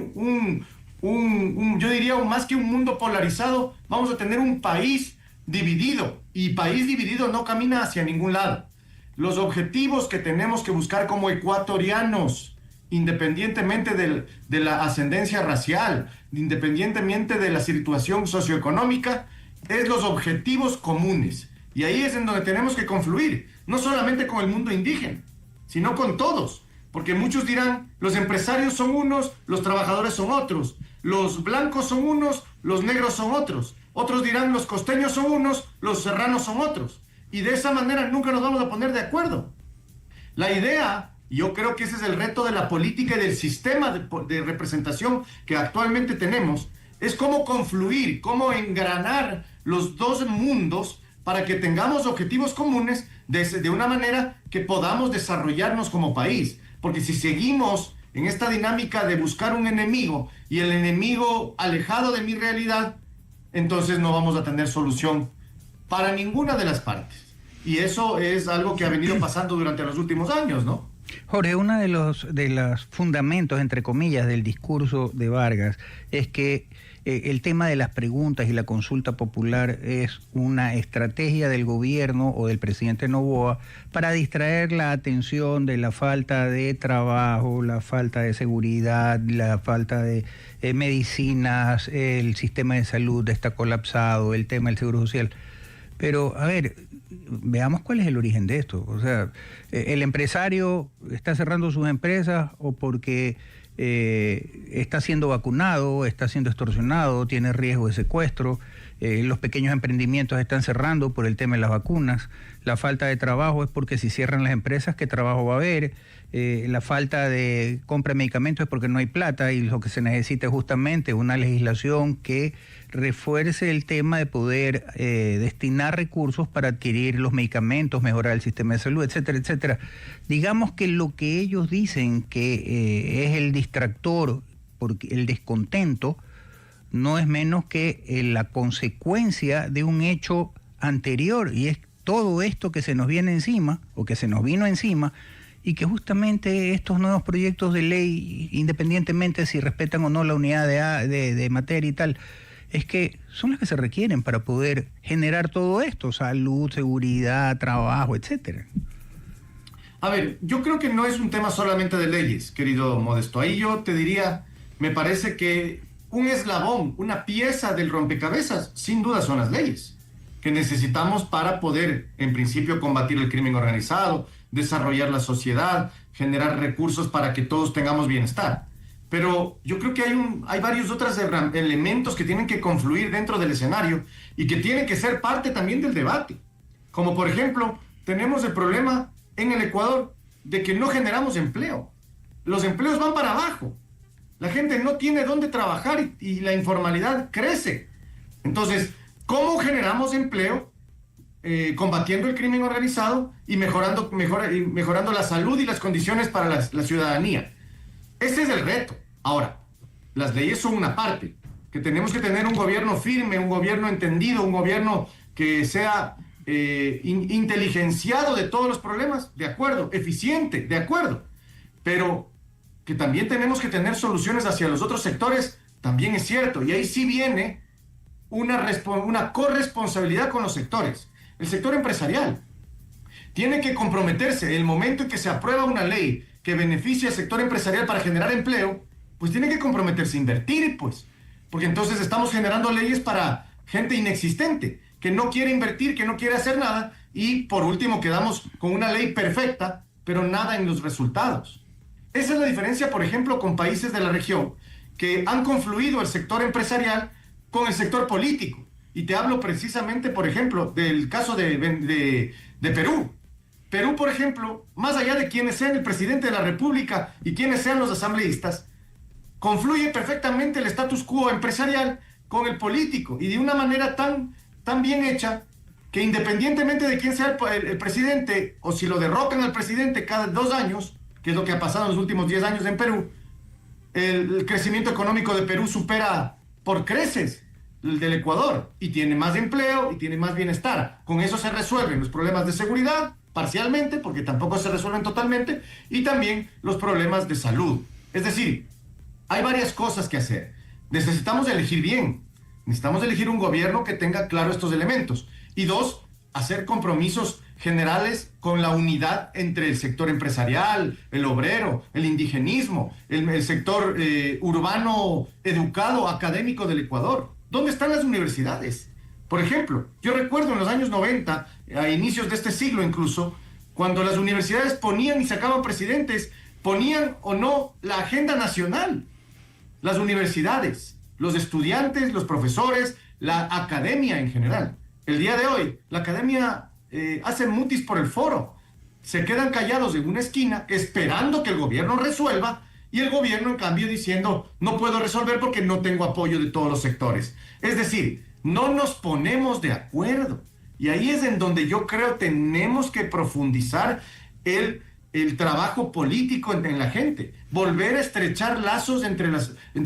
yo diría, más que un mundo polarizado, vamos a tener un país dividido, y país dividido no camina hacia ningún lado. Los objetivos que tenemos que buscar como ecuatorianos, independientemente de la ascendencia racial, independientemente de la situación socioeconómica, es los objetivos comunes. Y ahí es en donde tenemos que confluir, no solamente con el mundo indígena, sino con todos. Porque muchos dirán, los empresarios son unos, los trabajadores son otros, los blancos son unos, los negros son otros. Otros dirán, los costeños son unos, los serranos son otros. Y de esa manera nunca nos vamos a poner de acuerdo. La idea, yo creo que ese es el reto de la política y del sistema de representación que actualmente tenemos, es cómo confluir, cómo engranar los dos mundos para que tengamos objetivos comunes de una manera que podamos desarrollarnos como país. Porque si seguimos en esta dinámica de buscar un enemigo y el enemigo alejado de mi realidad, entonces no vamos a tener solución para ninguna de las partes. Y eso es algo que ha venido pasando durante los últimos años, ¿no? Jorge, uno de los fundamentos, entre comillas, del discurso de Vargas es que el tema de las preguntas y la consulta popular es una estrategia del gobierno o del presidente Noboa para distraer la atención de la falta de trabajo, la falta de seguridad, la falta de medicinas, el sistema de salud está colapsado, el tema del seguro social. Pero, a ver, veamos cuál es el origen de esto. O sea, el empresario está cerrando sus empresas o porque está siendo vacunado, está siendo extorsionado, tiene riesgo de secuestro, los pequeños emprendimientos están cerrando por el tema de las vacunas, la falta de trabajo es porque si cierran las empresas, ¿qué trabajo va a haber? La falta de compra de medicamentos es porque no hay plata y lo que se necesita es justamente una legislación que refuerce el tema de poder destinar recursos para adquirir los medicamentos, mejorar el sistema de salud, etcétera, etcétera. Digamos que lo que ellos dicen que es el distractor, porque el descontento, no es menos que la consecuencia de un hecho anterior, y es todo esto que se nos viene encima, o que se nos vino encima, y que justamente estos nuevos proyectos de ley, independientemente si respetan o no la unidad de materia y tal, es que son las que se requieren para poder generar todo esto, salud, seguridad, trabajo, etcétera. A ver, yo creo que no es un tema solamente de leyes, querido Modesto. Ahí yo te diría, me parece que un eslabón, una pieza del rompecabezas, sin duda son las leyes, que necesitamos para poder, en principio, combatir el crimen organizado, desarrollar la sociedad, generar recursos para que todos tengamos bienestar. Pero yo creo que hay varios otros elementos que tienen que confluir dentro del escenario y que tienen que ser parte también del debate. Como por ejemplo, tenemos el problema en el Ecuador de que no generamos empleo. Los empleos van para abajo. La gente no tiene dónde trabajar y la informalidad crece. Entonces, ¿cómo generamos empleo? Combatiendo el crimen organizado y mejorando la salud y las condiciones para la ciudadanía. Ese es el reto. Ahora, las leyes son una parte, que tenemos que tener un gobierno firme, un gobierno entendido, un gobierno que sea inteligenciado de todos los problemas, de acuerdo, eficiente, de acuerdo, pero que también tenemos que tener soluciones hacia los otros sectores, también es cierto, y ahí sí viene una corresponsabilidad con los sectores. El sector empresarial tiene que comprometerse. El momento en que se aprueba una ley que beneficie al sector empresarial para generar empleo, pues tiene que comprometerse a invertir, pues, porque entonces estamos generando leyes para gente inexistente, que no quiere invertir, que no quiere hacer nada, y por último quedamos con una ley perfecta, pero nada en los resultados. Esa es la diferencia, por ejemplo, con países de la región que han confluido el sector empresarial con el sector político. Y te hablo precisamente, por ejemplo, del caso de Perú. Perú, por ejemplo, más allá de quienes sean el presidente de la República y quienes sean los asambleístas, confluye perfectamente el status quo empresarial con el político y de una manera tan bien hecha que independientemente de quién sea el presidente o si lo derrocan al presidente cada 2 años, que es lo que ha pasado en los últimos 10 años en Perú, el crecimiento económico de Perú supera por creces el del Ecuador y tiene más empleo y tiene más bienestar. Con eso se resuelven los problemas de seguridad, parcialmente, porque tampoco se resuelven totalmente, y también los problemas de salud. Es decir, hay varias cosas que hacer. Necesitamos elegir bien. Necesitamos elegir un gobierno que tenga claro estos elementos. Y dos, hacer compromisos generales con la unidad entre el sector empresarial, el obrero, el indigenismo, el sector urbano, educado, académico del Ecuador. ¿Dónde están las universidades? Por ejemplo, yo recuerdo en los años 90, a inicios de este siglo incluso, cuando las universidades ponían y sacaban presidentes, ponían o no la agenda nacional. Las universidades, los estudiantes, los profesores, la academia en general. El día de hoy, la academia hace mutis por el foro. Se quedan callados en una esquina esperando que el gobierno resuelva y el gobierno en cambio diciendo no puedo resolver porque no tengo apoyo de todos los sectores. Es decir, no nos ponemos de acuerdo. Y ahí es en donde yo creo tenemos que profundizar el trabajo político en la gente. Volver a estrechar lazos entre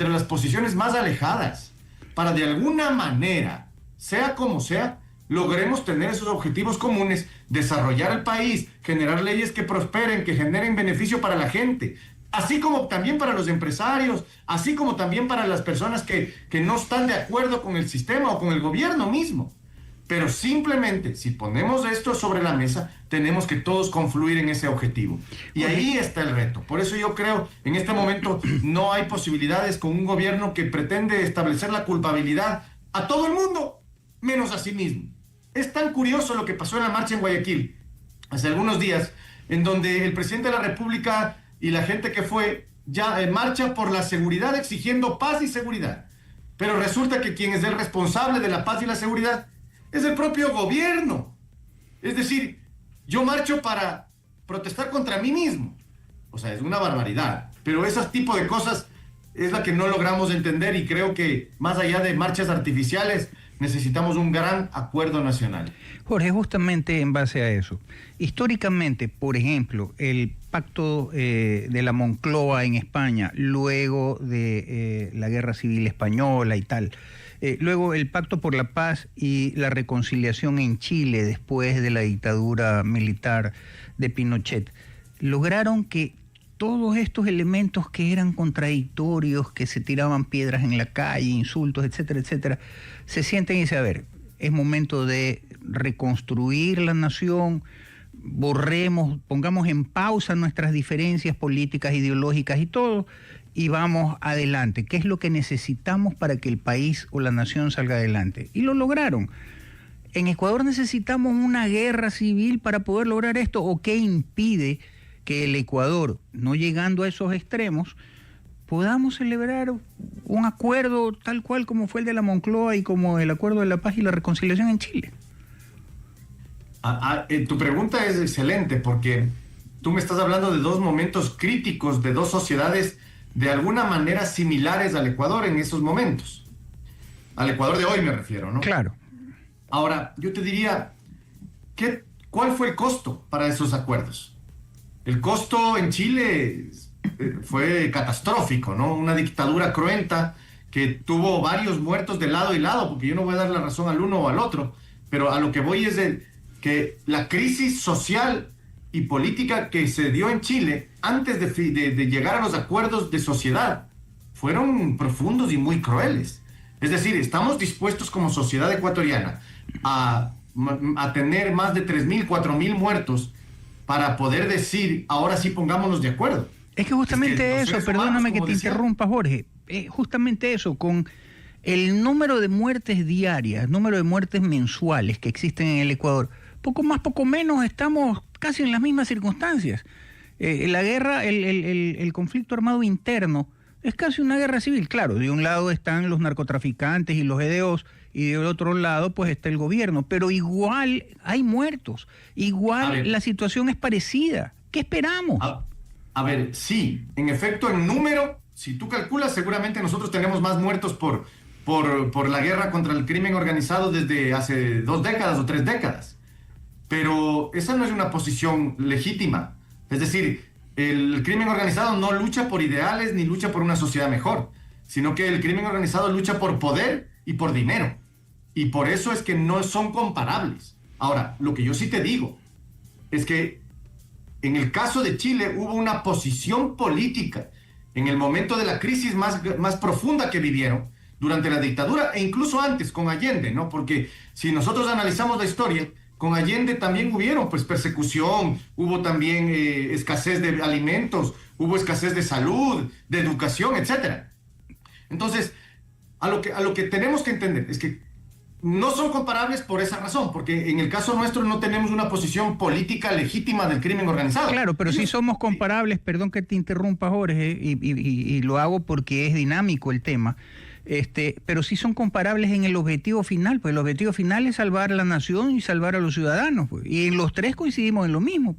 las posiciones más alejadas para de alguna manera, sea como sea, logremos tener esos objetivos comunes, desarrollar el país, generar leyes que prosperen, que generen beneficio para la gente, así como también para los empresarios, así como también para las personas que no están de acuerdo con el sistema o con el gobierno mismo. Pero simplemente, si ponemos esto sobre la mesa, tenemos que todos confluir en ese objetivo. Y ahí está el reto. Por eso yo creo, en este momento, no hay posibilidades con un gobierno que pretende establecer la culpabilidad a todo el mundo, menos a sí mismo. Es tan curioso lo que pasó en la marcha en Guayaquil, hace algunos días, en donde el presidente de la República y la gente que fue, ya marcha por la seguridad exigiendo paz y seguridad. Pero resulta que quien es el responsable de la paz y la seguridad es el propio gobierno. Es decir, yo marcho para protestar contra mí mismo. O sea, es una barbaridad. Pero ese tipo de cosas es la que no logramos entender y creo que más allá de marchas artificiales necesitamos un gran acuerdo nacional. Jorge, justamente en base a eso, históricamente, por ejemplo, el pacto de la Moncloa en España, luego de la Guerra Civil Española y tal, luego el Pacto por la Paz y la Reconciliación en Chile después de la dictadura militar de Pinochet, lograron que todos estos elementos que eran contradictorios, que se tiraban piedras en la calle, insultos, etcétera, etcétera, se sienten y dicen, a ver, es momento de reconstruir la nación, borremos, pongamos en pausa nuestras diferencias políticas, ideológicas y todo, y vamos adelante. ¿Qué es lo que necesitamos para que el país o la nación salga adelante? Y lo lograron. ¿En Ecuador necesitamos una guerra civil para poder lograr esto? ¿O qué impide que el Ecuador, no llegando a esos extremos, podamos celebrar un acuerdo tal cual como fue el de la Moncloa y como el acuerdo de la paz y la reconciliación en Chile? Tu pregunta es excelente porque tú me estás hablando de dos momentos críticos de dos sociedades de alguna manera similares al Ecuador en esos momentos. Al Ecuador de hoy me refiero, ¿no? Claro. Ahora, yo te diría, ¿cuál fue el costo para esos acuerdos? El costo en Chile fue catastrófico, ¿no? Una dictadura cruenta que tuvo varios muertos de lado y lado, porque yo no voy a dar la razón al uno o al otro, pero a lo que voy es que la crisis social y política que se dio en Chile antes de llegar a los acuerdos de sociedad fueron profundos y muy crueles. Es decir, estamos dispuestos como sociedad ecuatoriana a tener más de 3.000, 4.000 muertos para poder decir, ahora sí pongámonos de acuerdo. Es que justamente eso, perdóname que te interrumpa, Jorge, justamente eso, con el número de muertes diarias, número de muertes mensuales que existen en el Ecuador, poco más, poco menos, estamos casi en las mismas circunstancias. La guerra, el conflicto armado interno, es casi una guerra civil. Claro, de un lado están los narcotraficantes y los EDOs, y del otro lado pues está el gobierno, pero igual hay muertos, igual la situación es parecida. ¿Qué esperamos? A ver, sí, en efecto, en número, si tú calculas, seguramente nosotros tenemos más muertos por la guerra contra el crimen organizado desde hace 2 décadas o 3 décadas. Pero esa no es una posición legítima. Es decir, el crimen organizado no lucha por ideales ni lucha por una sociedad mejor, sino que el crimen organizado lucha por poder y por dinero. Y por eso es que no son comparables. Ahora, lo que yo sí te digo es que en el caso de Chile hubo una posición política en el momento de la crisis más profunda que vivieron durante la dictadura e incluso antes con Allende, ¿no? Porque si nosotros analizamos la historia, con Allende también hubieron pues persecución, hubo también escasez de alimentos, hubo escasez de salud, de educación, etcétera. Entonces, a lo que tenemos que entender es que no son comparables por esa razón, porque en el caso nuestro no tenemos una posición política legítima del crimen organizado. Claro, pero sí somos comparables, perdón que te interrumpa, Jorge, y lo hago porque es dinámico el tema, pero sí son comparables en el objetivo final, pues el objetivo final es salvar a la nación y salvar a los ciudadanos, pues, y en los tres coincidimos en lo mismo.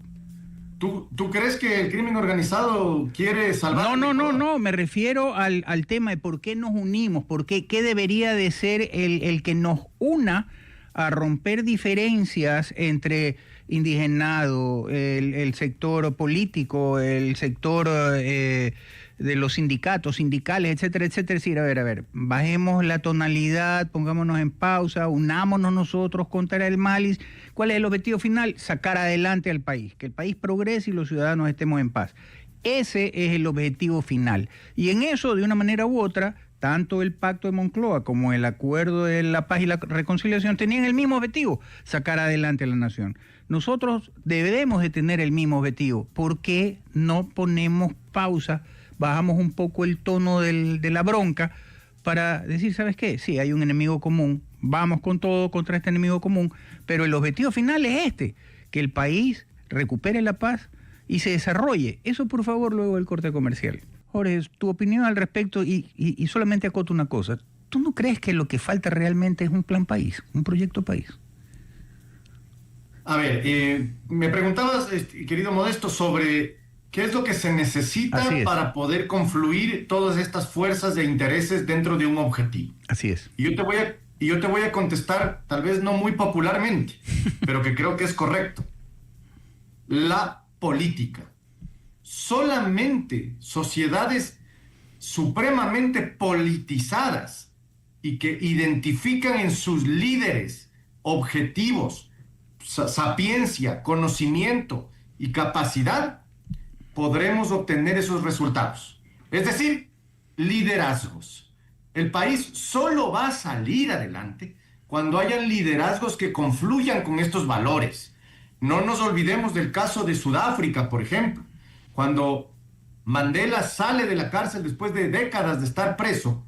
¿Tú crees que el crimen organizado quiere salvar? No, me refiero al tema de por qué nos unimos, qué debería de ser el que nos una a romper diferencias entre indigenado, el sector político, el sector de los sindicatos, sindicales, etcétera, etcétera. Es decir, a ver, bajemos la tonalidad, pongámonos en pausa, unámonos nosotros contra el mal. ¿Cuál es el objetivo final? Sacar adelante al país, que el país progrese y los ciudadanos estemos en paz. Ese es el objetivo final. Y en eso, de una manera u otra, tanto el Pacto de Moncloa como el Acuerdo de la Paz y la Reconciliación tenían el mismo objetivo, sacar adelante a la nación. Nosotros debemos de tener el mismo objetivo. ¿Por qué no ponemos pausa, bajamos un poco el tono de la bronca para decir, ¿sabes qué? Sí, hay un enemigo común, vamos con todo contra este enemigo común, pero el objetivo final es que el país recupere la paz y se desarrolle. Eso, por favor, luego del corte comercial. Jorge, tu opinión al respecto, y solamente acoto una cosa. ¿Tú no crees que lo que falta realmente es un plan país, un proyecto país? A ver, me preguntabas, querido Modesto, sobre qué es lo que se necesita para poder confluir todas estas fuerzas de intereses dentro de un objetivo. Así es. Y yo te voy a contestar, tal vez no muy popularmente, pero que creo que es correcto. La política. Solamente sociedades supremamente politizadas y que identifican en sus líderes objetivos, sapiencia, conocimiento y capacidad, podremos obtener esos resultados. Es decir, liderazgos. El país solo va a salir adelante cuando hayan liderazgos que confluyan con estos valores. No nos olvidemos del caso de Sudáfrica, por ejemplo. Cuando Mandela sale de la cárcel después de décadas de estar preso,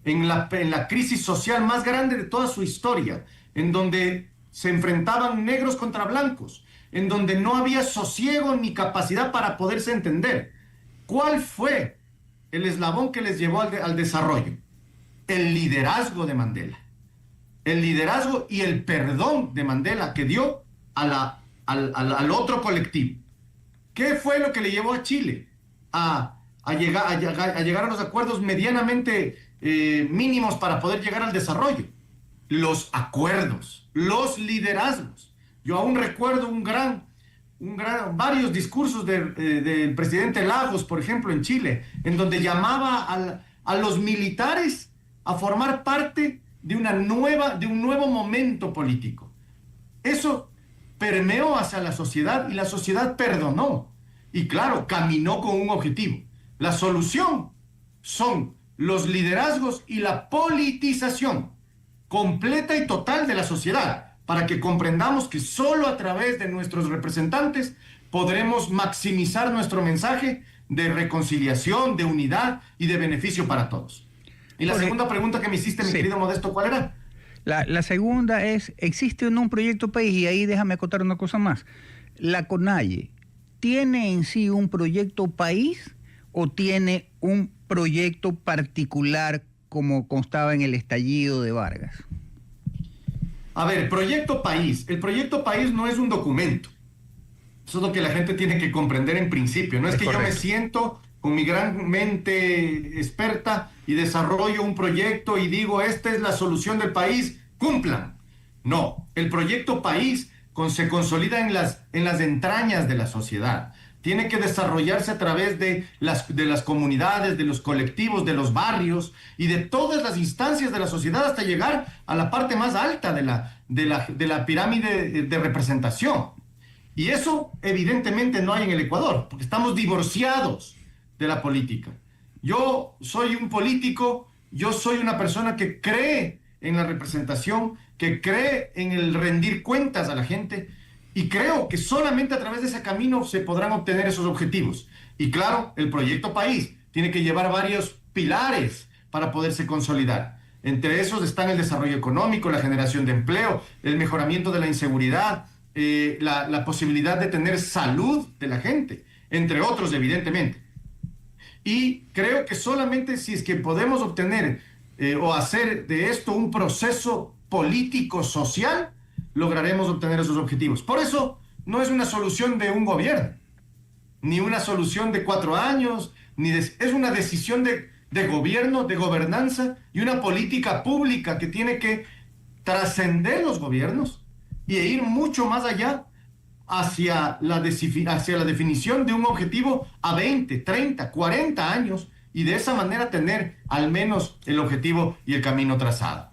en la crisis social más grande de toda su historia, en donde se enfrentaban negros contra blancos, en donde no había sosiego ni capacidad para poderse entender. ¿Cuál fue el eslabón que les llevó al desarrollo? El liderazgo de Mandela. El liderazgo y el perdón de Mandela que dio al otro colectivo. ¿Qué fue lo que le llevó a Chile a llegar a los acuerdos medianamente mínimos para poder llegar al desarrollo? Los acuerdos, los liderazgos. Yo aún recuerdo varios discursos del presidente Lagos, por ejemplo, en Chile, en donde llamaba a los militares a formar parte de un nuevo momento político. Eso permeó hacia la sociedad y la sociedad perdonó. Y claro, caminó con un objetivo. La solución son los liderazgos y la politización completa y total de la sociedad, para que comprendamos que solo a través de nuestros representantes podremos maximizar nuestro mensaje de reconciliación, de unidad y de beneficio para todos. Y la segunda pregunta que me hiciste, mi querido Modesto, ¿cuál era? La segunda es, ¿existe o no un proyecto país? Y ahí déjame acotar una cosa más. ¿La CONAIE tiene en sí un proyecto país o tiene un proyecto particular como constaba en el estallido de Vargas? A ver, proyecto país. El proyecto país no es un documento. Eso es lo que la gente tiene que comprender en principio. No es que correcto. Yo me siento con mi gran mente experta y desarrollo un proyecto y digo, esta es la solución del país, cumplan. No, el proyecto país se consolida en las entrañas de la sociedad. tiene que desarrollarse a través de las comunidades, de los colectivos, de los barrios y de todas las instancias de la sociedad hasta llegar a la parte más alta de la pirámide de representación. Y eso evidentemente no hay en el Ecuador, porque estamos divorciados de la política. Yo soy un político, yo soy una persona que cree en la representación, que cree en el rendir cuentas a la gente, y creo que solamente a través de ese camino se podrán obtener esos objetivos. Y claro, el proyecto país tiene que llevar varios pilares para poderse consolidar. Entre esos están el desarrollo económico, la generación de empleo, el mejoramiento de la inseguridad, la posibilidad de tener salud de la gente, entre otros, evidentemente. Y creo que solamente si es que podemos obtener o hacer de esto un proceso político-social, lograremos obtener esos objetivos. Por eso no es una solución de un gobierno, ni una solución de 4 años, es una decisión de gobierno, de gobernanza y una política pública que tiene que trascender los gobiernos y ir mucho más allá hacia la definición de un objetivo a 20, 30, 40 años y de esa manera tener al menos el objetivo y el camino trazado.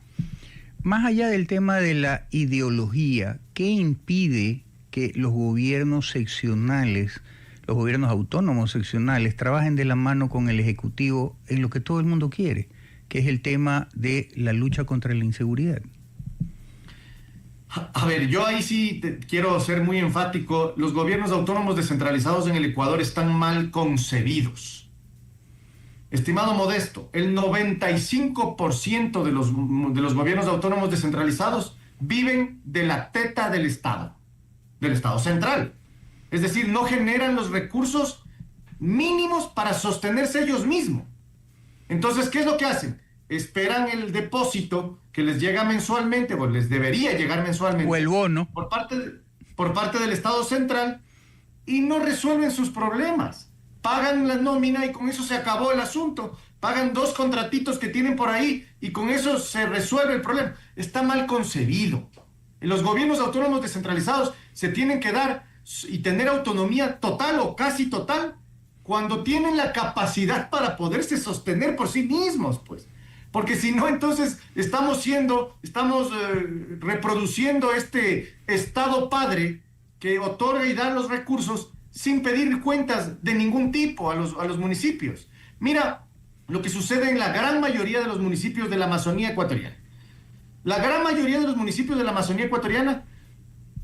Más allá del tema de la ideología, ¿qué impide que los gobiernos seccionales, los gobiernos autónomos seccionales, trabajen de la mano con el Ejecutivo en lo que todo el mundo quiere, que es el tema de la lucha contra la inseguridad? A ver, yo ahí sí quiero ser muy enfático. Los gobiernos autónomos descentralizados en el Ecuador están mal concebidos. Estimado Modesto, el 95% de los gobiernos autónomos descentralizados viven de la teta del Estado central. Es decir, no generan los recursos mínimos para sostenerse ellos mismos. Entonces, ¿qué es lo que hacen? Esperan el depósito que les llega mensualmente, o les debería llegar mensualmente. O el bono. Por parte del Estado central, y no resuelven sus problemas. Pagan la nómina y con eso se acabó el asunto. Pagan 2 contratitos que tienen por ahí y con eso se resuelve el problema. Está mal concebido. Los gobiernos autónomos descentralizados se tienen que dar y tener autonomía total o casi total cuando tienen la capacidad para poderse sostener por sí mismos, pues. Porque si no, entonces estamos reproduciendo este Estado padre que otorga y da los recursos sin pedir cuentas de ningún tipo a los municipios. Mira lo que sucede en la gran mayoría de los municipios de la Amazonía ecuatoriana. La gran mayoría de los municipios de la Amazonía ecuatoriana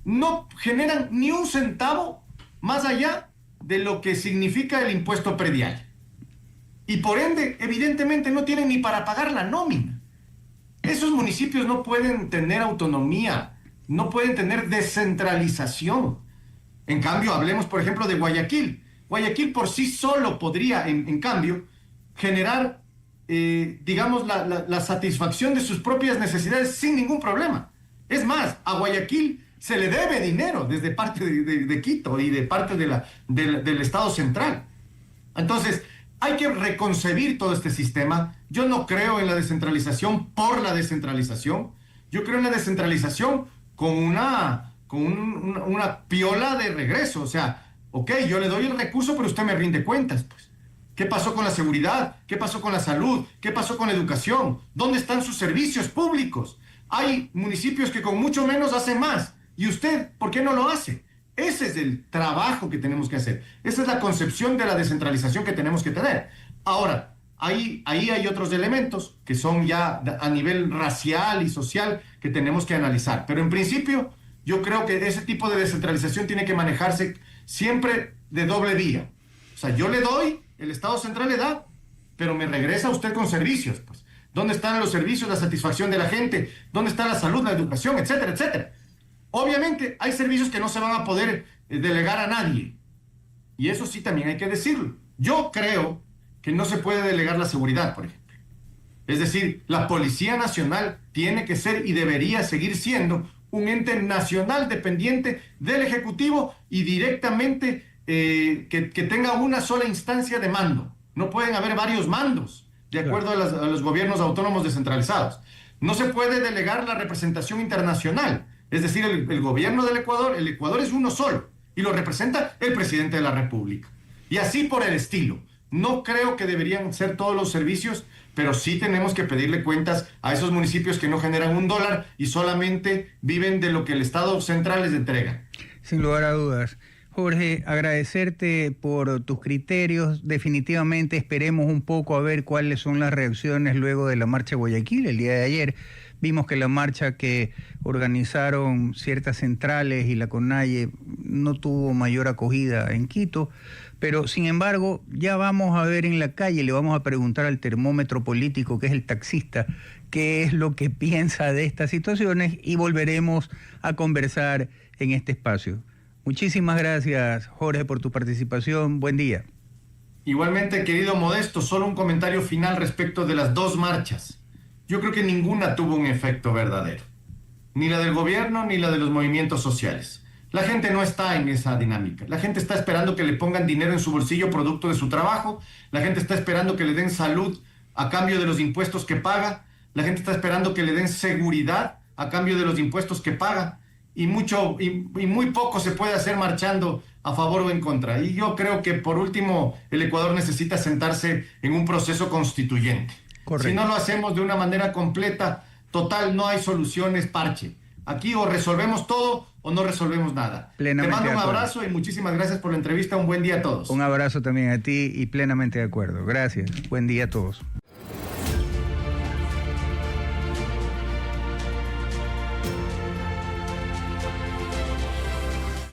no generan ni un centavo más allá de lo que significa el impuesto predial. Y por ende, evidentemente, no tienen ni para pagar la nómina. Esos municipios no pueden tener autonomía, no pueden tener descentralización. En cambio, hablemos, por ejemplo, de Guayaquil. Guayaquil por sí solo podría, en cambio, generar, digamos, la satisfacción de sus propias necesidades sin ningún problema. Es más, a Guayaquil se le debe dinero desde parte de Quito y de parte del Estado central. Entonces, hay que reconcebir todo este sistema. Yo no creo en la descentralización por la descentralización. Yo creo en la descentralización con una piola de regreso. O sea, ok, yo le doy el recurso, pero usted me rinde cuentas, pues. ¿Qué pasó con la seguridad? ¿Qué pasó con la salud? ¿Qué pasó con la educación? ¿Dónde están sus servicios públicos? Hay municipios que con mucho menos hacen más. ¿Y usted por qué no lo hace? Ese es el trabajo que tenemos que hacer. Esa es la concepción de la descentralización que tenemos que tener. Ahora, ahí hay otros elementos que son ya a nivel racial y social que tenemos que analizar. Pero en principio, yo creo que ese tipo de descentralización tiene que manejarse siempre de doble vía. O sea, yo le doy, el Estado central le da, pero me regresa usted con servicios, pues. ¿Dónde están los servicios, la satisfacción de la gente? ¿Dónde está la salud, la educación, etcétera, etcétera? Obviamente hay servicios que no se van a poder delegar a nadie. Y eso sí también hay que decirlo. Yo creo que no se puede delegar la seguridad, por ejemplo. Es decir, la Policía Nacional tiene que ser y debería seguir siendo un ente nacional dependiente del Ejecutivo y directamente que tenga una sola instancia de mando. No pueden haber varios mandos, de acuerdo a los gobiernos autónomos descentralizados. No se puede delegar la representación internacional. Es decir, el gobierno del Ecuador, el Ecuador es uno solo. y lo representa el presidente de la República. Y así por el estilo. No creo que deberían ser todos los servicios, pero sí tenemos que pedirle cuentas a esos municipios que no generan $1 y solamente viven de lo que el Estado central les entrega. Sin lugar a dudas. Jorge, agradecerte por tus criterios. Definitivamente esperemos un poco a ver cuáles son las reacciones luego de la marcha de Guayaquil el día de ayer. Vimos que la marcha que organizaron ciertas centrales y la CONAIE no tuvo mayor acogida en Quito, pero sin embargo ya vamos a ver en la calle, le vamos a preguntar al termómetro político, que es el taxista, qué es lo que piensa de estas situaciones y volveremos a conversar en este espacio. Muchísimas gracias, Jorge, por tu participación. Buen día. Igualmente, querido Modesto, solo un comentario final respecto de las dos marchas. Yo creo que ninguna tuvo un efecto verdadero. Ni la del gobierno ni la de los movimientos sociales. La gente no está en esa dinámica. La gente está esperando que le pongan dinero en su bolsillo producto de su trabajo. La gente está esperando que le den salud a cambio de los impuestos que paga. La gente está esperando que le den seguridad a cambio de los impuestos que paga. Y muy poco se puede hacer marchando a favor o en contra. Y yo creo que, por último, el Ecuador necesita sentarse en un proceso constituyente. Correcto. Si no lo hacemos de una manera completa, total, no hay soluciones parche. Aquí o resolvemos todo o no resolvemos nada. Plenamente. Te mando un abrazo y muchísimas gracias por la entrevista. Un buen día a todos. Un abrazo también a ti y plenamente de acuerdo. Gracias. Buen día a todos.